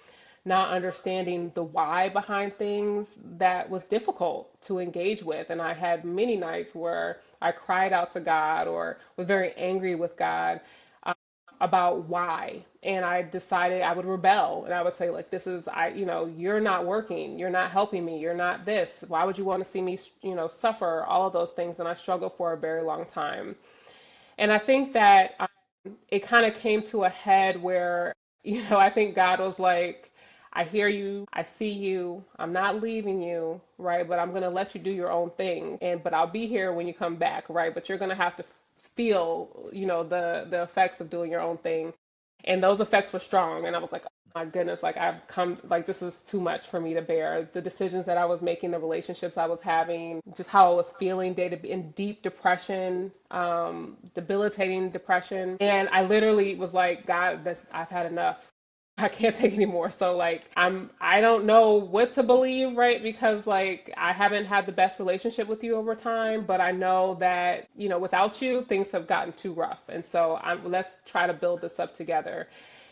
not understanding the why behind things, that was difficult to engage with. And I had many nights where I cried out to God or was very angry with God about why. And I decided I would rebel and I would say like, this is, you're not working, you're not helping me, you're not this, why would you want to see me suffer, all of those things. And I struggled for a very long time. And I think that it kind of came to a head where I think God was like, I hear you, I see you, I'm not leaving you, right? But I'm going to let you do your own thing, but I'll be here when you come back, right? But you're going to have to feel the effects of doing your own thing. And those effects were strong, and I was like, oh my goodness, like I've come, like this is too much for me to bear. The decisions that I was making, the relationships I was having, just how I was feeling, day to in deep depression, debilitating depression. And I literally was like, God, I've had enough. I can't take anymore. So like I don't know what to believe, right? Because like I haven't had the best relationship with you over time, but I know that, without you, things have gotten too rough. And so let's try to build this up together.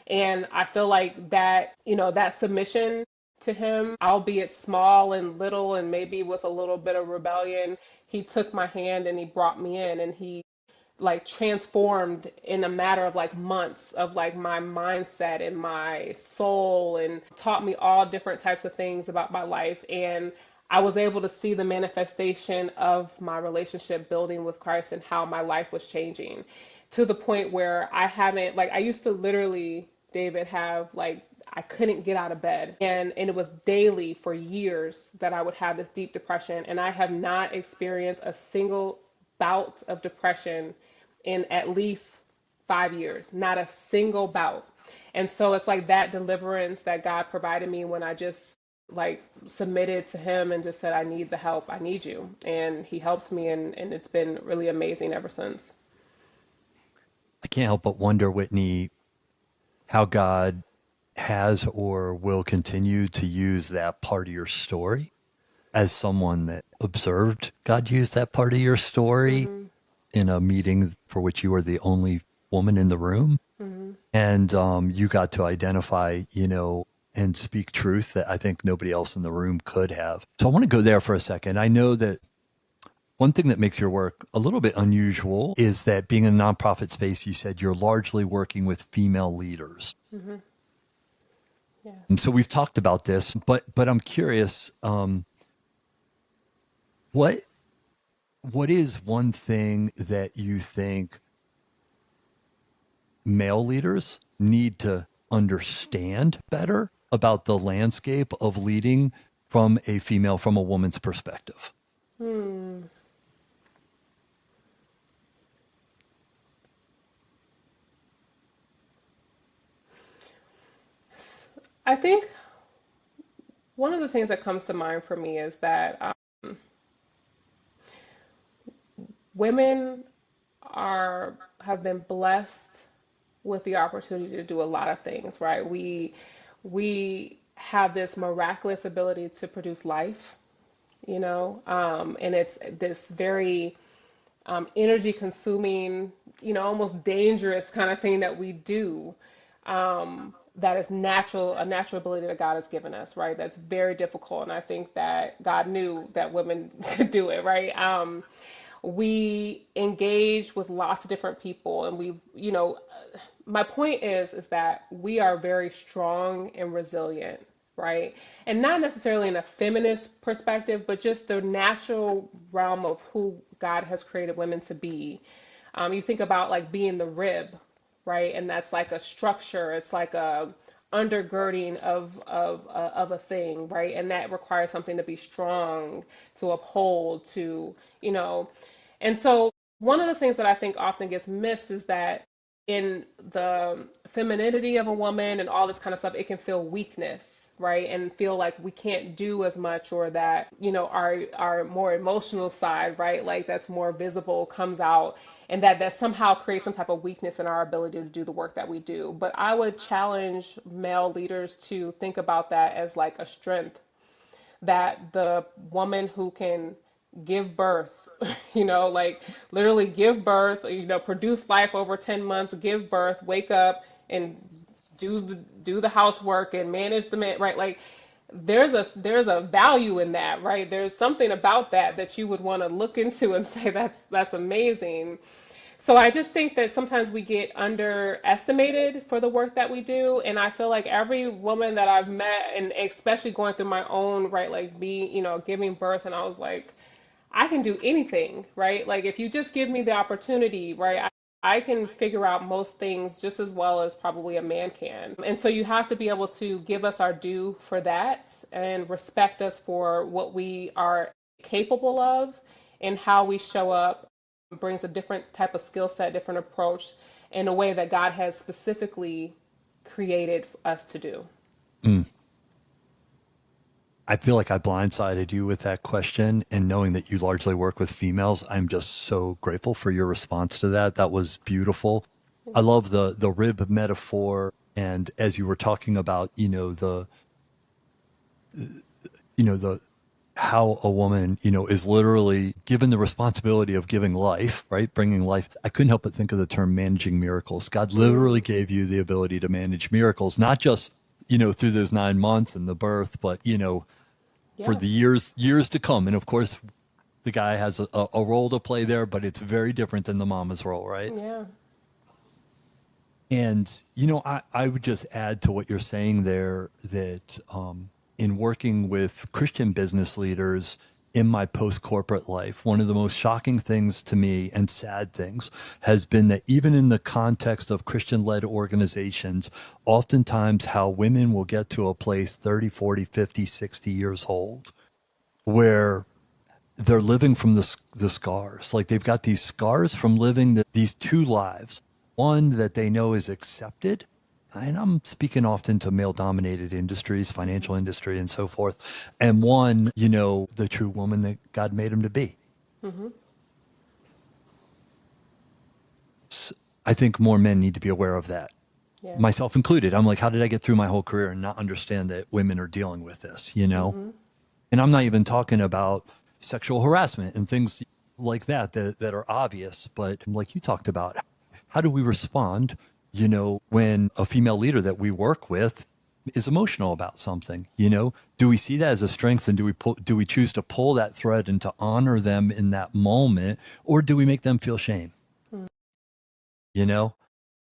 And I feel like that, that submission to him, albeit small and little and maybe with a little bit of rebellion, he took my hand and he brought me in, and he like transformed in a matter of like months of like my mindset and my soul, and taught me all different types of things about my life. And I was able to see the manifestation of my relationship building with Christ and how my life was changing to the point where I haven't, like, I used to literally, David, have like, I couldn't get out of bed. And it was daily for years that I would have this deep depression. And I have not experienced a single bout of depression in at least 5 years, not a single bout. And so it's like that deliverance that God provided me when I just like submitted to him and just said, I need the help. I need you. And he helped me. And it's been really amazing ever since. I can't help but wonder, Whitney, how God has or will continue to use that part of your story as someone that observed God use that part of your story Mm-hmm. in a meeting for which you were the only woman in the room. Mm-hmm. And you got to identify, and speak truth that I think nobody else in the room could have. So I want to go there for a second. I know that one thing that makes your work a little bit unusual is that being in a nonprofit space, you said you're largely working with female leaders. Mm-hmm. Yes. So we've talked about this, but I'm curious, what what is one thing that you think male leaders need to understand better about the landscape of leading from a woman's perspective? Hmm. I think one of the things that comes to mind for me is that women are have been blessed with the opportunity to do a lot of things, right? We have this miraculous ability to produce life, and it's this very energy consuming, almost dangerous kind of thing that we do. That is natural, a natural ability that God has given us, right? That's very difficult, and I think that God knew that women could do it, right? We engage with lots of different people, and my point is that we are very strong and resilient, right? And not necessarily in a feminist perspective, but just the natural realm of who God has created women to be. You think about like being the rib, right? And that's like a structure. It's like a undergirding of a thing, right? And that requires something to be strong, to uphold, you know. And so one of the things that I think often gets missed is that in the femininity of a woman and all this kind of stuff, it can feel weakness, right? And feel like we can't do as much, or that, our more emotional side, right? Like that's more visible comes out, and that somehow creates some type of weakness in our ability to do the work that we do. But I would challenge male leaders to think about that as like a strength, that the woman who can give birth, like literally give birth, produce life over 10 months, give birth, wake up and do the housework and manage the man, right? Like there's a value in that, right? There's something about that you would want to look into and say that's amazing. So I just think that sometimes we get underestimated for the work that we do. And I feel like every woman that I've met, and especially going through my own, right, like being, giving birth, and I was like, I can do anything, right? Like if you just give me the opportunity, right, I can figure out most things just as well as probably a man can. And so you have to be able to give us our due for that and respect us for what we are capable of, and how we show up brings a different type of skill set, different approach in a way that God has specifically created us to do. Mm. I feel like I blindsided you with that question, and knowing that you largely work with females, I'm just so grateful for your response to that. That was beautiful. I love the rib metaphor, and as you were talking about, the how a woman, is literally given the responsibility of giving life, right? Bringing life. I couldn't help but think of the term managing miracles. God literally Mm, gave you the ability to manage miracles, not just, through those 9 months and the birth, but, for yeah, the years to come. And of course, the guy has a role to play there, but it's very different than the mama's role, right? yeah. And, I would just add to what you're saying there that in working with Christian business leaders in my post corporate life, one of the most shocking things to me and sad things has been that even in the context of Christian led organizations, oftentimes how women will get to a place 30, 40, 50, 60 years old where they're living from the scars. Like they've got these scars from living these two lives. One that they know is accepted. And I'm speaking often to male dominated industries, financial industry and so forth. And one, the true woman that God made him to be. Mm-hmm. I think more men need to be aware of that, Yeah. myself included. I'm like, how did I get through my whole career and not understand that women are dealing with this? Mm-hmm. And I'm not even talking about sexual harassment and things like that are obvious, but like you talked about, how do we respond, when a female leader that we work with is emotional about something? Do we see that as a strength, and do we choose to pull that thread and to honor them in that moment, or do we make them feel shame? You know?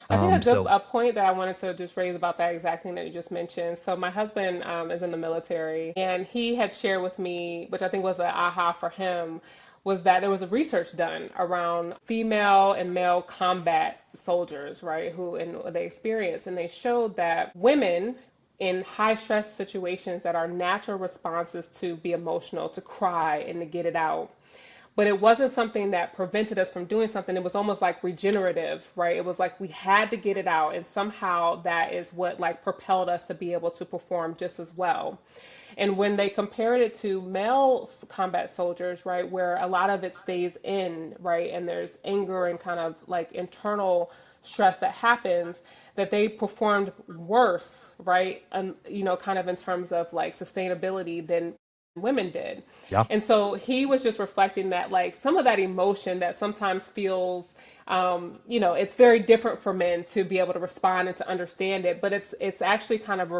I think So a point that I wanted to just raise about that exact thing that you just mentioned. So my husband is in the military, and he had shared with me, which I think was an aha for him, was that there was a research done around female and male combat soldiers, right, who and what they experience, and they showed that women in high stress situations that are natural responses to be emotional, to cry and to get it out, but it wasn't something that prevented us from doing something. It was almost like regenerative, right? It was like we had to get it out, and somehow that is what like propelled us to be able to perform just as well. And when they compared it to male combat soldiers, right, where a lot of it stays in, right, and there's anger and kind of like internal stress that happens, that they performed worse, right, and kind of in terms of like sustainability than women did. yeah, And so he was just reflecting that like some of that emotion that sometimes feels it's very different for men to be able to respond and to understand it, but it's actually kind of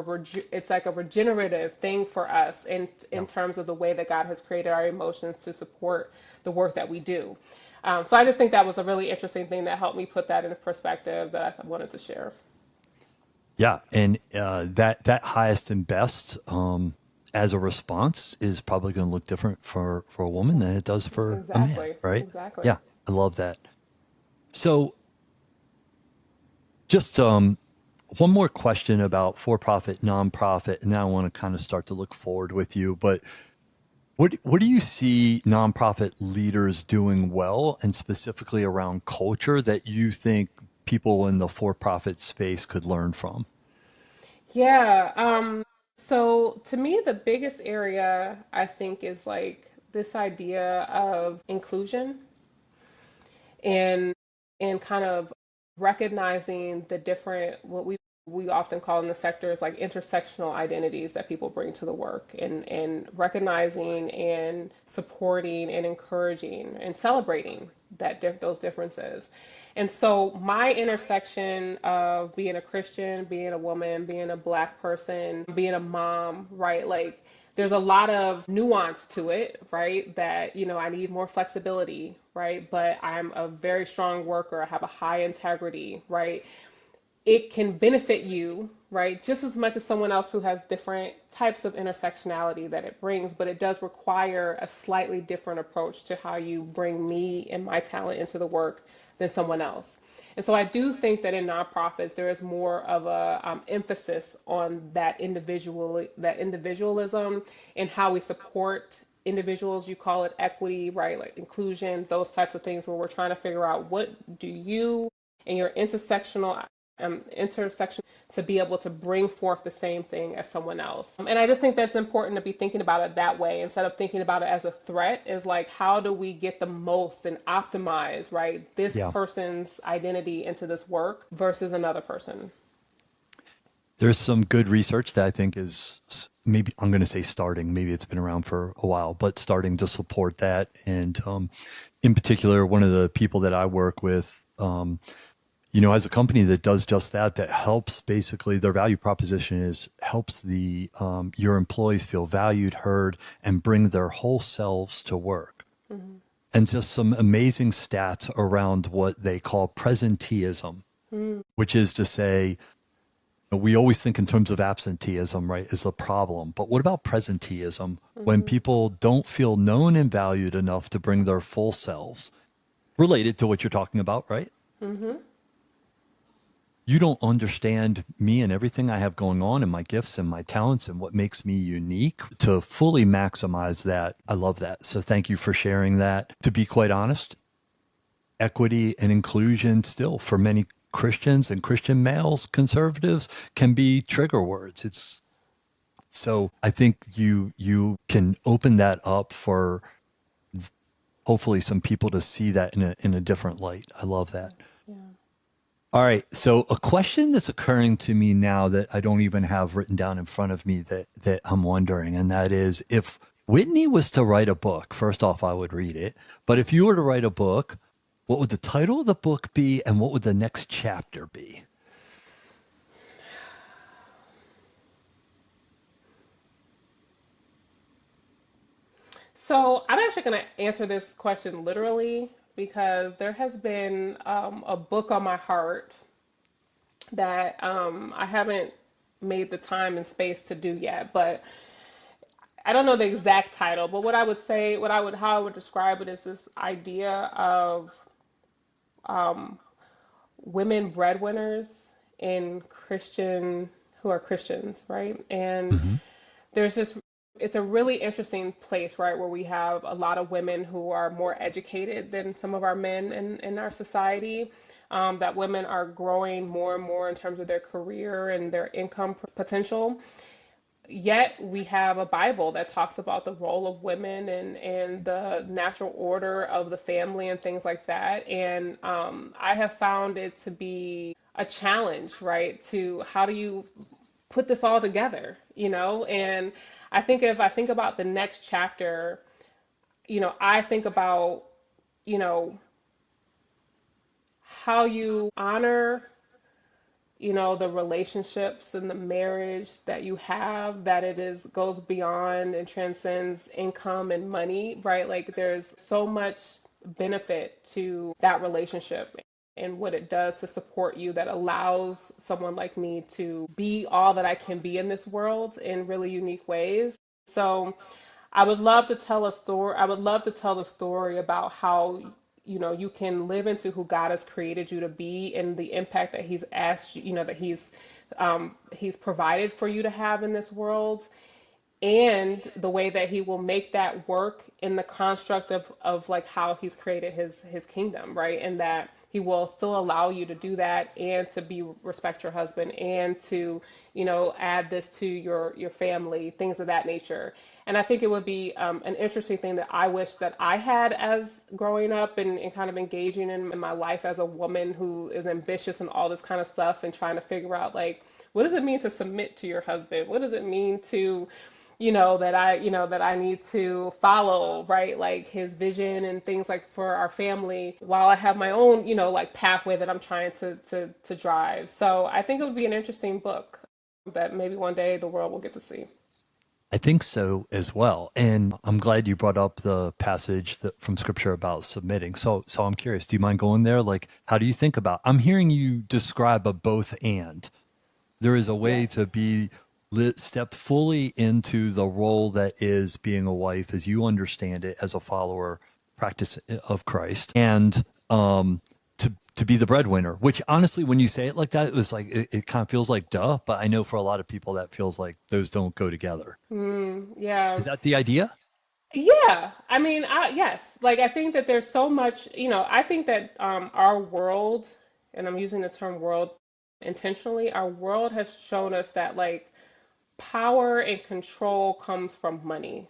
it's like a regenerative thing for us yeah. in terms of the way that God has created our emotions to support the work that we do. So I just think that was a really interesting thing that helped me put that into perspective that I wanted to share. Yeah, and that highest and best as a response is probably going to look different for a woman than it does for a man, Exactly, right? exactly. Yeah, I love that. So, just one more question about for-profit, nonprofit, and then I want to kind of start to look forward with you. But what do you see nonprofit leaders doing well, and specifically around culture that you think people in the for-profit space could learn from? Yeah. So to me, the biggest area I think is like this idea of inclusion and kind of recognizing the different what we often call in the sectors like intersectional identities that people bring to the work, and recognizing and supporting and encouraging and celebrating those differences. And so my intersection of being a Christian, being a woman, being a Black person, being a mom, right, like there's a lot of nuance to it, right? That, I need more flexibility, right? But I'm a very strong worker. I have a high integrity, right? It can benefit you, right? Just as much as someone else who has different types of intersectionality that it brings, but it does require a slightly different approach to how you bring me and my talent into the work than someone else. And so I do think that in nonprofits there is more of a emphasis on that individualism and how we support individuals. You call it equity, right? Like inclusion, those types of things where we're trying to figure out what do you and your intersection to be able to bring forth the same thing as someone else. And I just think that's important to be thinking about it that way instead of thinking about it as a threat. Is like, how do we get the most and optimize, right, this Yeah. person's identity into this work versus another person? There's some good research that I think is maybe I'm going to say starting, maybe it's been around for a while, but starting to support that. And in particular, one of the people that I work with, has a company that does just that, that helps basically their value proposition is helps the your employees feel valued, heard, and bring their whole selves to work. Mm-hmm. And just some amazing stats around what they call presenteeism, which is to say, we always think in terms of absenteeism, right, is a problem. But what about presenteeism? When Mm-hmm. people don't feel known and valued enough to bring their full selves, related to what you're talking about, right? Mm-hmm. You don't understand me and everything I have going on and my gifts and my talents and what makes me unique to fully maximize that. I love that. So thank you for sharing that. To be quite honest, equity and inclusion still for many Christians and Christian males, conservatives can be trigger words. It's so I think you can open that up for hopefully some people to see that in a different light. I love that. Yeah. All right. So a question that's occurring to me now that I don't even have written down in front of me that I'm wondering, and that is if Whitney was to write a book, first off, I would read it. But if you were to write a book, what would the title of the book be and what would the next chapter be? So I'm actually going to answer this question literally because there has been a book on my heart that I haven't made the time and space to do yet. But I don't know the exact title. But what I would say, how I would describe it is this idea of women breadwinners in Christian who are Christians, right? And Hmm. there's this it's a really interesting place, right, where we have a lot of women who are more educated than some of our men in our society. That women are growing more and more in terms of their career and their income potential. Yet we have a Bible that talks about the role of women and the natural order of the family and things like that. And I have found it to be a challenge, right? To how do you put this all together, And I think if I think about the next chapter, I think about, you know, how you honor the relationships and the marriage that you have, that it is goes beyond and transcends income and money, right? Like there's so much benefit to that relationship and what it does to support you, that allows someone like me to be all that I can be in this world in really unique ways. So I would love to tell a story. I would love to tell the story about how you can live into who God has created you to be, and the impact that He's asked you, that He's provided for you to have in this world, and the way that He will make that work in the construct of like how He's created His kingdom, right? And that He will still allow you to do that, and to be respect your husband, and to add this to your family, things of that nature. And I think it would be an interesting thing that I wish that I had as growing up, and kind of engaging in my life as a woman who is ambitious and all this kind of stuff, and trying to figure out, like, what does it mean to submit to your husband? What does it mean to that I need to follow, right? Like his vision and things, like for our family, while I have my own, like pathway that I'm trying to drive. So I think it would be an interesting book that maybe one day the world will get to see. I think so as well. And I'm glad you brought up the passage from scripture about submitting. So I'm curious, do you mind going there? Like, how do you think about, I'm hearing you describe a both and. There is a way Yes. to be step fully into the role that is being a wife as you understand it as a follower practice of Christ, and to be the breadwinner, which honestly, when you say it like that, it was like it kind of feels like duh, but I know for a lot of people that feels like those don't go together. Yeah. Is that the idea? Yeah, I mean, yes. Like, I think that there's so much, I think that our world, and I'm using the term world intentionally, our world has shown us that, like, power and control comes from money,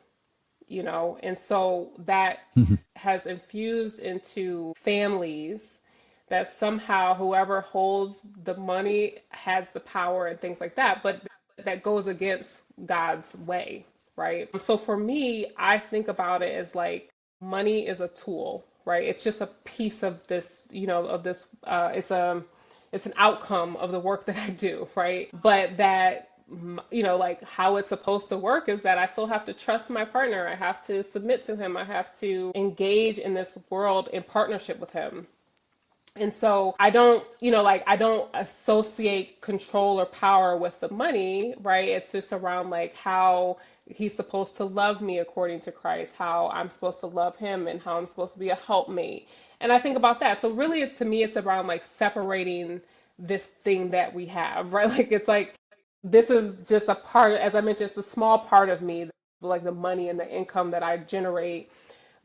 and so that has infused into families, that somehow whoever holds the money has the power and things like that, but that goes against God's way, right? So for me, I think about it as like money is a tool, right? It's just a piece of this, it's an outcome of the work that I do, right? But that, like how it's supposed to work is that I still have to trust my partner. I have to submit to him. I have to engage in this world in partnership with him. And so I don't, like I don't associate control or power with the money, right? It's just around like how he's supposed to love me according to Christ, how I'm supposed to love him, and how I'm supposed to be a helpmate. And I think about that. So really, to me, it's around like separating this thing that we have, right? Like it's like this is just a part, as I mentioned, it's a small part of me, like the money and the income that I generate.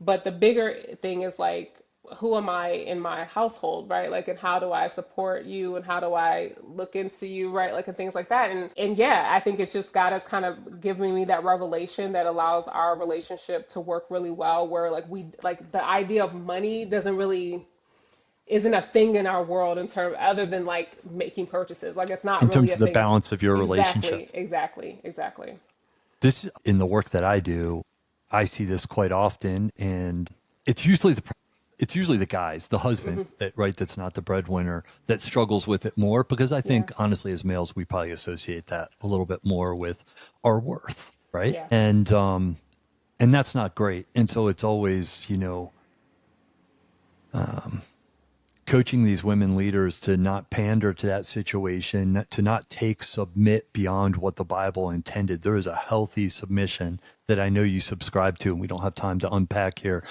But the bigger thing is like, who am I in my household, right? Like, and how do I support you, and how do I look into you, right? Like, and things like that. And yeah, I think it's just God has kind of given me that revelation that allows our relationship to work really well, where like like the idea of money doesn't really isn't a thing in our world in terms other than like making purchases. Like it's not In really terms a of the thing. balance of your relationship? Exactly. This in the work that I do, I see this quite often, and it's usually the guys, the husband Hmm. that right that's not the breadwinner that struggles with it more, because I Yeah. think honestly as males we probably associate that a little bit more with our worth, right? Yeah. And that's not great. And so it's always, coaching these women leaders to not pander to that situation, to not submit beyond what the Bible intended. There is a healthy submission that I know you subscribe to, and we don't have time to unpack here.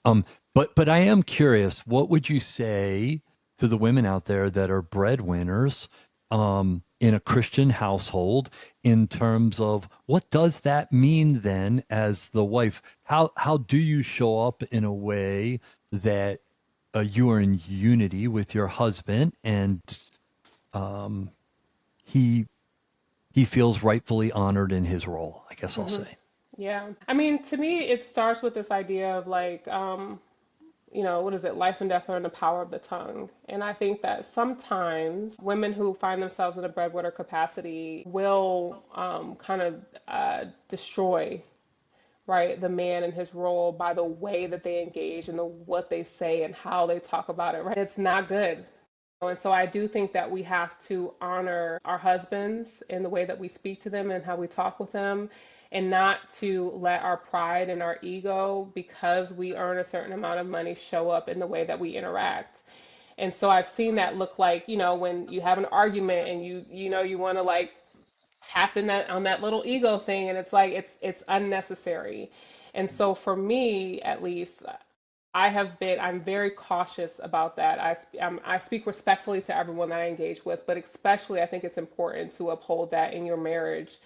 Um, but I am curious, what would you say to the women out there that are breadwinners in a Christian household in terms of what does that mean then as the wife? How do you show up in a way that you are in unity with your husband and he he feels rightfully honored in his role, I guess I'll say. Yeah. I mean, to me, it starts with this idea of like, what is it? Life and death are in the power of the tongue. And I think that sometimes women who find themselves in a breadwinner capacity will kind of destroy, right, the man and his role by the way that they engage and what they say and how they talk about it, right? It's not good. And so I do think that we have to honor our husbands in the way that we speak to them and how we talk with them, and not to let our pride and our ego, because we earn a certain amount of money, show up in the way that we interact. And so I've seen that look like, when you have an argument and you want to like tap in that on that little ego thing, and it's like it's unnecessary. And so for me, at least, I'm very cautious about that. I speak respectfully to everyone that I engage with, but especially I think it's important to uphold that in your marriage,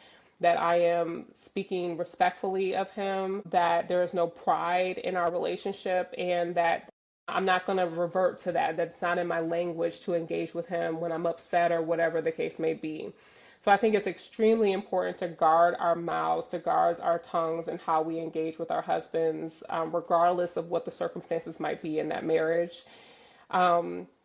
that I am speaking respectfully of him, that there is no pride in our relationship, and that I'm not going to revert to that. That's not in my language to engage with him when I'm upset or whatever the case may be. So I think it's extremely important to guard our mouths, to guard our tongues, and how we engage with our husbands, regardless of what the circumstances might be in that marriage.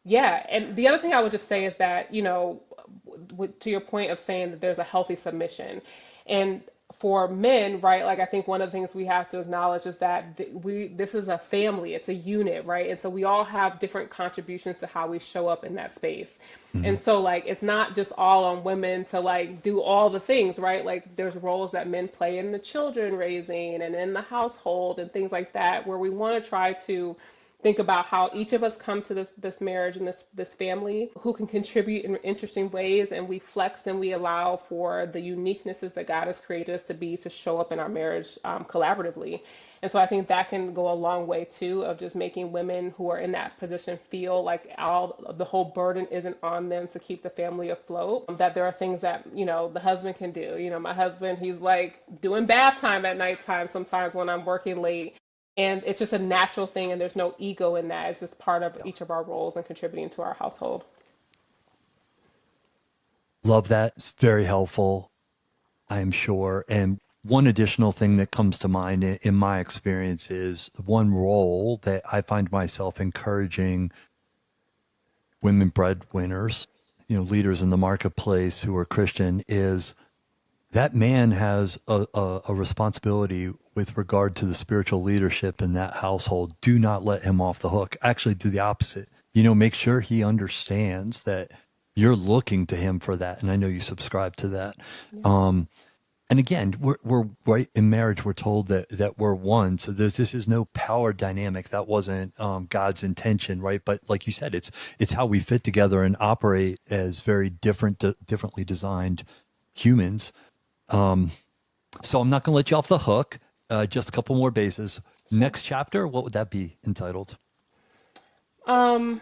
Yeah, and the other thing I would just say is that, to your point of saying that there's a healthy submission. And for men, right, like I think one of the things we have to acknowledge is that this is a family, it's a unit, right? And so we all have different contributions to how we show up in that space. Mhm. And so like it's not just all on women to like do all the things, right? Like there's roles that men play in the children raising and in the household and things like that, where we want to try to think about how each of us come to this marriage and this family, who can contribute in interesting ways, and we flex and we allow for the uniquenesses that God has created us to be, to show up in our marriage collaboratively. And so I think that can go a long way too, of just making women who are in that position feel like the whole burden isn't on them to keep the family afloat. That there are things that the husband can do. My husband, he's like doing bath time at nighttime sometimes when I'm working late, and it's just a natural thing, and there's no ego in that. It's just part of Yeah. each of our roles and contributing to our household. Love that. It's very helpful, I am sure. And one additional thing that comes to mind in my experience is one role that I find myself encouraging women breadwinners, leaders in the marketplace who are Christian, is that man has a responsibility with regard to the spiritual leadership in that household. Do not let him off the hook. Actually, do the opposite. Make sure he understands that you're looking to him for that. And I know you subscribe to that. Yeah. Um, and again, we're right in marriage. We're told that we're one. So this is no power dynamic. That wasn't God's intention, right? But like you said, it's how we fit together and operate as very differently designed humans. So I'm not going to let you off the hook. Just a couple more bases. Sure. Next chapter, what would that be entitled? Um,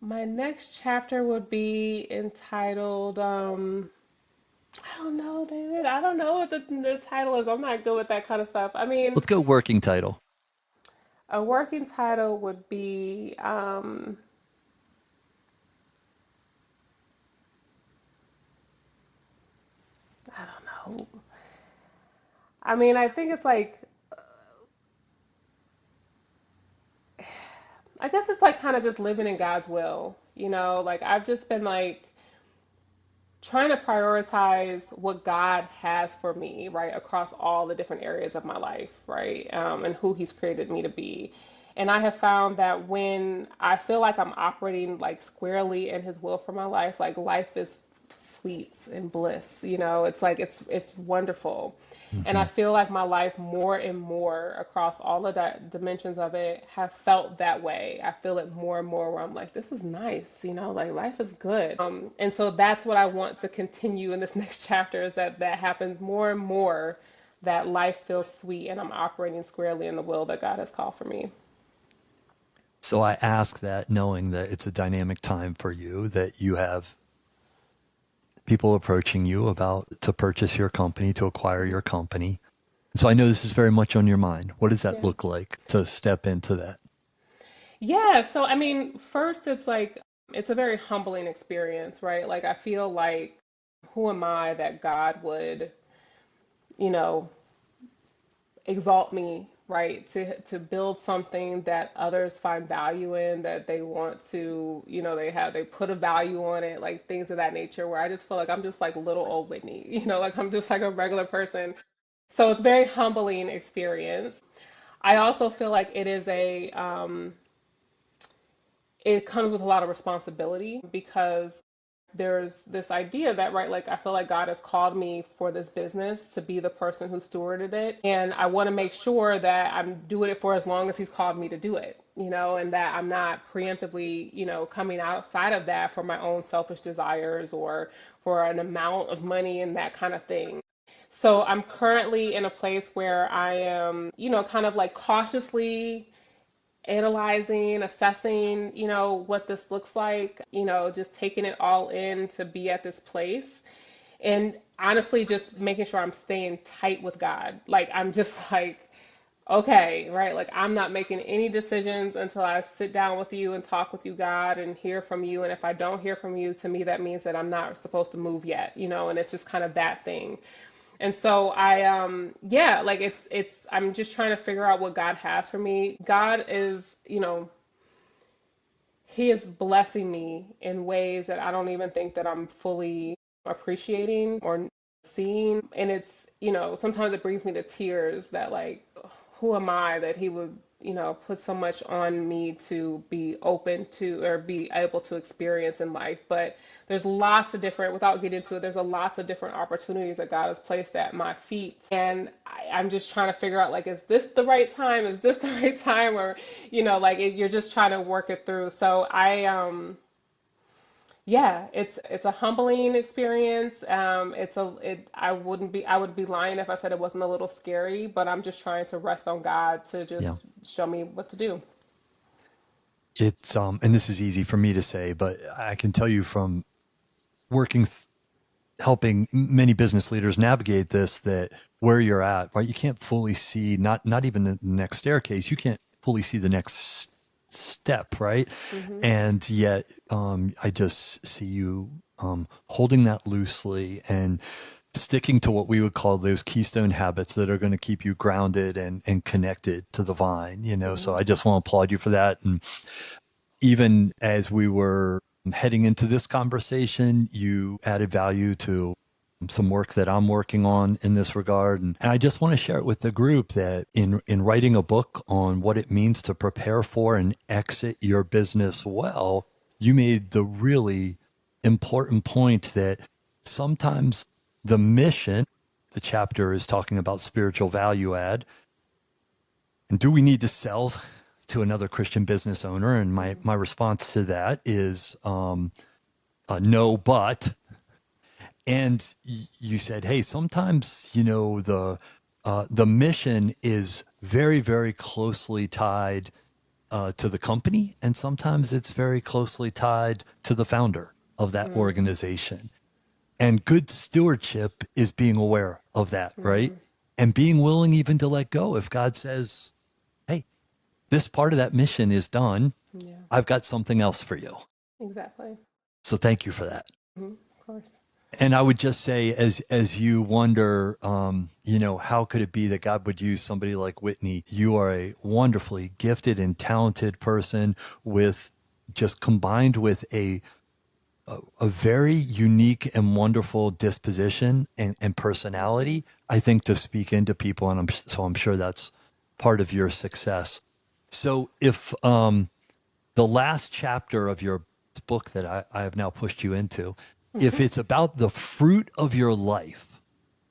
my next chapter would be entitled, I don't know, David. I don't know what the title is. I'm not good with that kind of stuff. I mean, Let's go working title. a working title would be, I don't know. I mean, I think it's like, I guess it's like kind of just living in God's will. Like I've just been like trying to prioritize what God has for me, right, across all the different areas of my life, right, and who He's created me to be. And I have found that when I feel like I'm operating like squarely in His will for my life, like life is sweets and bliss. It's like it's wonderful. And I Hmm. feel like my life more and more across all the dimensions of it have felt that way. I feel it more and more where I'm like, this is nice, like life is good. And so that's what I want to continue in this next chapter is that happens more and more, that life feels sweet and I'm operating squarely in the will that God has called for me. So I ask that knowing that it's a dynamic time for you, that you have people approaching you about to purchase your company, to acquire your company. So I know this is very much on your mind. What does that Yeah. look like to step into that? Yeah, so I mean, first it's like it's a very humbling experience, right? Like I feel like who am I that God would, you know, exalt me, right? To build something that others find value in, that they want to, they put a value on it, like things of that nature where I just feel like I'm just like little old Whitney, like I'm just like a regular person. So it's a very humbling experience. I also feel like it comes with a lot of responsibility because there's this idea that, right, like I feel like God has called me for this business to be the person who stewarded it. And I want to make sure that I'm doing it for as long as He's called me to do it, and that I'm not preemptively, coming outside of that for my own selfish desires or for an amount of money and that kind of thing. So I'm currently in a place where I am, kind of like cautiously analyzing, assessing, what this looks like, just taking it all in to be at this place. And honestly, just making sure I'm staying tight with God. Like, I'm just like, okay, right? Like, I'm not making any decisions until I sit down with you and talk with you, God, and hear from you. And if I don't hear from you, to me, that means that I'm not supposed to move yet, and it's just kind of that thing. And so yeah, like I'm just trying to figure out what God has for me. God is, He is blessing me in ways that I don't even think that I'm fully appreciating or seeing. And it's, sometimes it brings me to tears that, like, who am I that He would, put so much on me to be open to or be able to experience in life. But there's lots of different, without getting into it, there's a lots of different opportunities that God has placed at my feet. And I'm just trying to figure out, like, is this the right time? Is this the right time? Or, like you're just trying to work it through. So yeah, it's a humbling experience. I would be lying if I said it wasn't a little scary, but I'm just trying to rest on God to Yeah. just show me what to do. It's and this is easy for me to say, but I can tell you from working helping many business leaders navigate this, that where you're at, right? You can't fully see, not even the next staircase. You can't fully see the next step, right? Hmm. And yet, I just see you holding that loosely and sticking to what we would call those keystone habits that are going to keep you grounded and connected to the vine, So Hmm. I just want to applaud you for that. And even as we were heading into this conversation, you added value to some work that I'm working on in this regard. And I just want to share it with the group that in writing a book on what it means to prepare for and exit your business well, you made the really important point that sometimes the mission, the chapter is talking about spiritual value add. And do we need to sell to another Christian business owner? And my response to that is no, but. And you said, hey, sometimes the mission is very, very closely tied to the company, and sometimes it's very closely tied to the founder of that Hmm. organization. And good stewardship is being aware of that, right? Hmm. And being willing even to let go if God says, hey, this part of that mission is done. Yeah, I've got something else for you. exactly. So thank you for that. Hmm. Of course. And I would just say, as you wonder, how could it be that God would use somebody like Whitney? You are a wonderfully gifted and talented person with just combined with a very unique and wonderful disposition and Hmm. personality, I think, to speak into people. And I'm sure that's part of your success. So if the last chapter of your book that I have now pushed you into, if it's about the fruit of your life,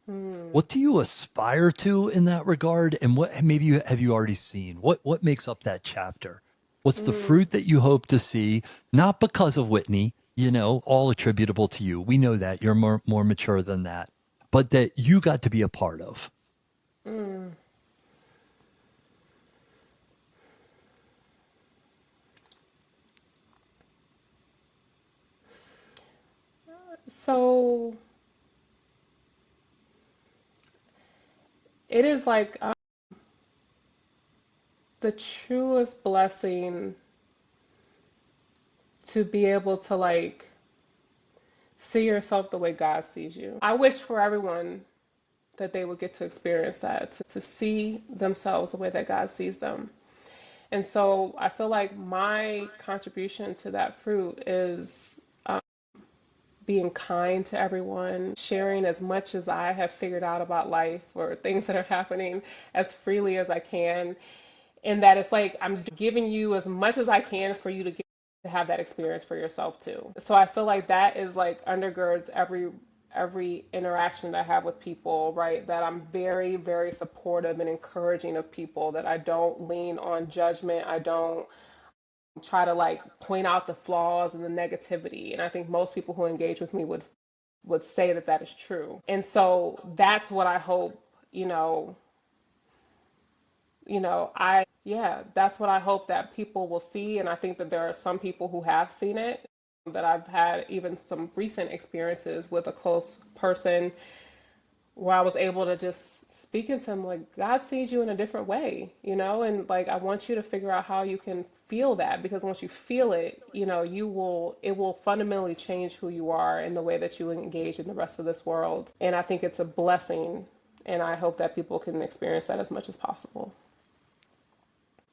Hmm. what do you aspire to in that regard? And what maybe you have you already seen? What makes up that chapter? What's the Hmm. fruit that you hope to see? Not because of Whitney, all attributable to you. We know that you're more mature than that, but that you got to be a part of. Hmm. So it is like the truest blessing to be able to like see yourself the way God sees you. I wish for everyone that they would get to experience that, to see themselves the way that God sees them. And so I feel like my contribution to that fruit is being kind to everyone, sharing as much as I have figured out about life or things that are happening as freely as I can. And that it's like I'm giving you as much as I can for you to get to have that experience for yourself too. So I feel like that is like undergirds every interaction that I have with people, right? That I'm very, very supportive and encouraging of people, that I don't lean on judgment. I don't try to like point out the flaws and the negativity. And I think most people who engage with me would say that that is true. And so that's what I hope, you know, yeah, that's what I hope that people will see. And I think that there are some people who have seen it, that I've had even some recent experiences with a close person where I was able to just speak into them like, God sees you in a different way, and like, I want you to figure out how you can feel that, because once you feel it, it will fundamentally change who you are and the way that you engage in the rest of this world. And I think it's a blessing. And I hope that people can experience that as much as possible.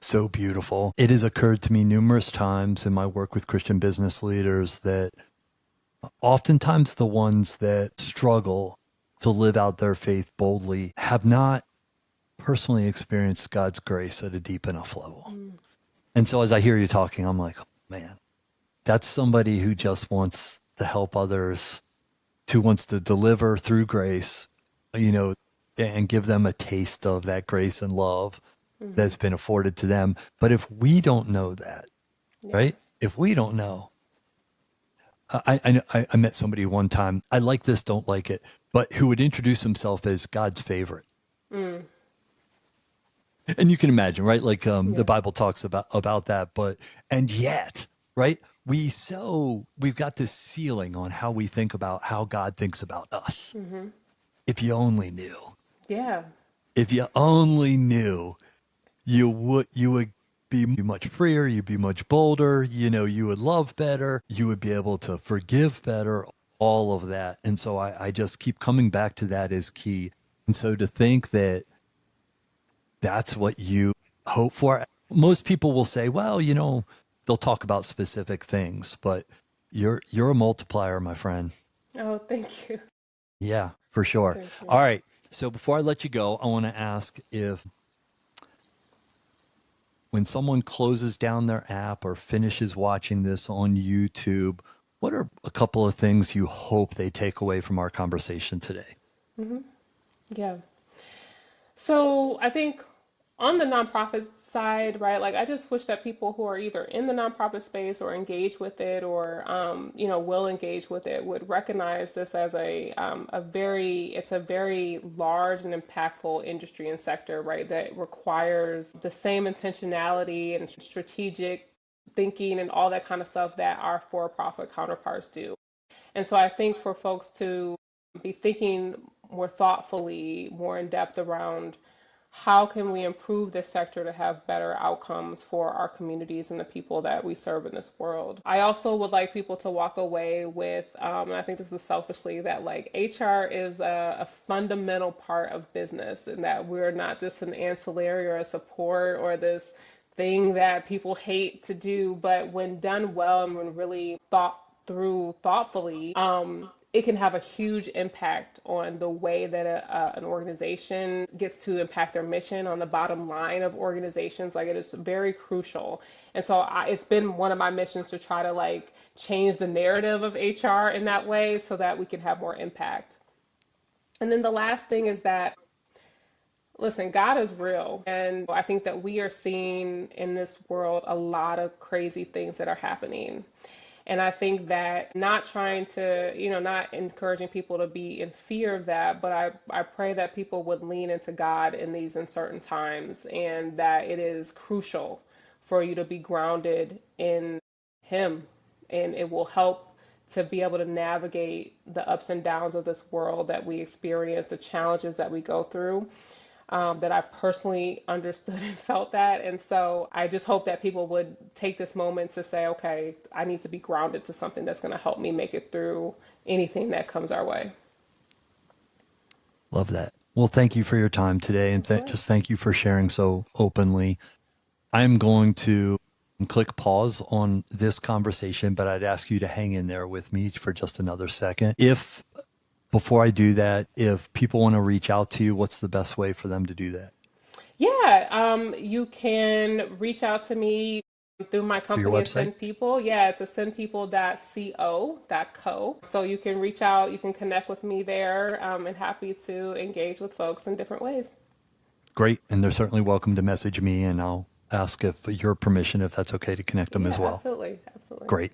So beautiful. It has occurred to me numerous times in my work with Christian business leaders that oftentimes the ones that struggle to live out their faith boldly have not personally experienced God's grace at a deep enough level. Mm. And so as I hear you talking, I'm like, oh, man, that's somebody who just wants to help others, who wants to deliver through grace, you know, and give them a taste of that grace and love Mm-hmm. that's been afforded to them. But if we don't know that, Yeah. right? If we don't know, I met somebody one time. I like this, don't like it, but who would introduce himself as God's favorite. Mm. And you can imagine, right? Like the Yeah. Bible talks about that, but and yet, right? We've got this ceiling on how we think about how God thinks about us. Mm-hmm. If you only knew, Yeah. if you only knew, you would be much freer, you'd be much bolder, you would love better, you would be able to forgive better, all of that. And so I just keep coming back to that as key. And so to think that that's what you hope for. Most people will say, well, they'll talk about specific things, but you're a multiplier, my friend. Oh, thank you. Yeah, for sure. Thank All you. right. So before I let you go, I want to ask if when someone closes down their app or finishes watching this on YouTube, what are a couple of things you hope they take away from our conversation today? Mm-hmm. Yeah. So I think on the nonprofit side, right, like I just wish that people who are either in the nonprofit space or engage with it, or will engage with it, would recognize this as it's a very large and impactful industry and sector, right, that requires the same intentionality and strategic thinking and all that kind of stuff that our for-profit counterparts do. And so I think for folks to be thinking more thoughtfully, more in depth around how can we improve this sector to have better outcomes for our communities and the people that we serve in this world. I also would like people to walk away with, and I think this is selfishly, that like HR is a fundamental part of business, and that we're not just an ancillary or a support or this thing that people hate to do, but when done well and when really thought through thoughtfully, it can have a huge impact on the way that an organization gets to impact their mission on the bottom line of organizations. Like it is very crucial. And so it's been one of my missions to try to like change the narrative of HR in that way so that we can have more impact. And then the last thing is that, listen, God is real. And I think that we are seeing in this world a lot of crazy things that are happening. And I think that not trying to, not encouraging people to be in fear of that, but I pray that people would lean into God in these uncertain times and that it is crucial for you to be grounded in Him. And it will help to be able to navigate the ups and downs of this world that we experience, the challenges that we go through. That I personally understood and felt that. And so I just hope that people would take this moment to say, okay, I need to be grounded to something that's going to help me make it through anything that comes our way. Love that. Well, thank you for your time today. And Of course. just thank you for sharing so openly. I'm going to click pause on this conversation, but I'd ask you to hang in there with me for just another second. If before I do that, if people want to reach out to you, what's the best way for them to do that? Yeah, you can reach out to me through my Through your company, website? Ascend People. Yeah, it's ascendpeople.co.co. So you can reach out, you can connect with me there, and happy to engage with folks in different ways. Great. And they're certainly welcome to message me, and I'll ask if your permission, if that's okay to connect them as Yeah, well. absolutely. Absolutely. Great.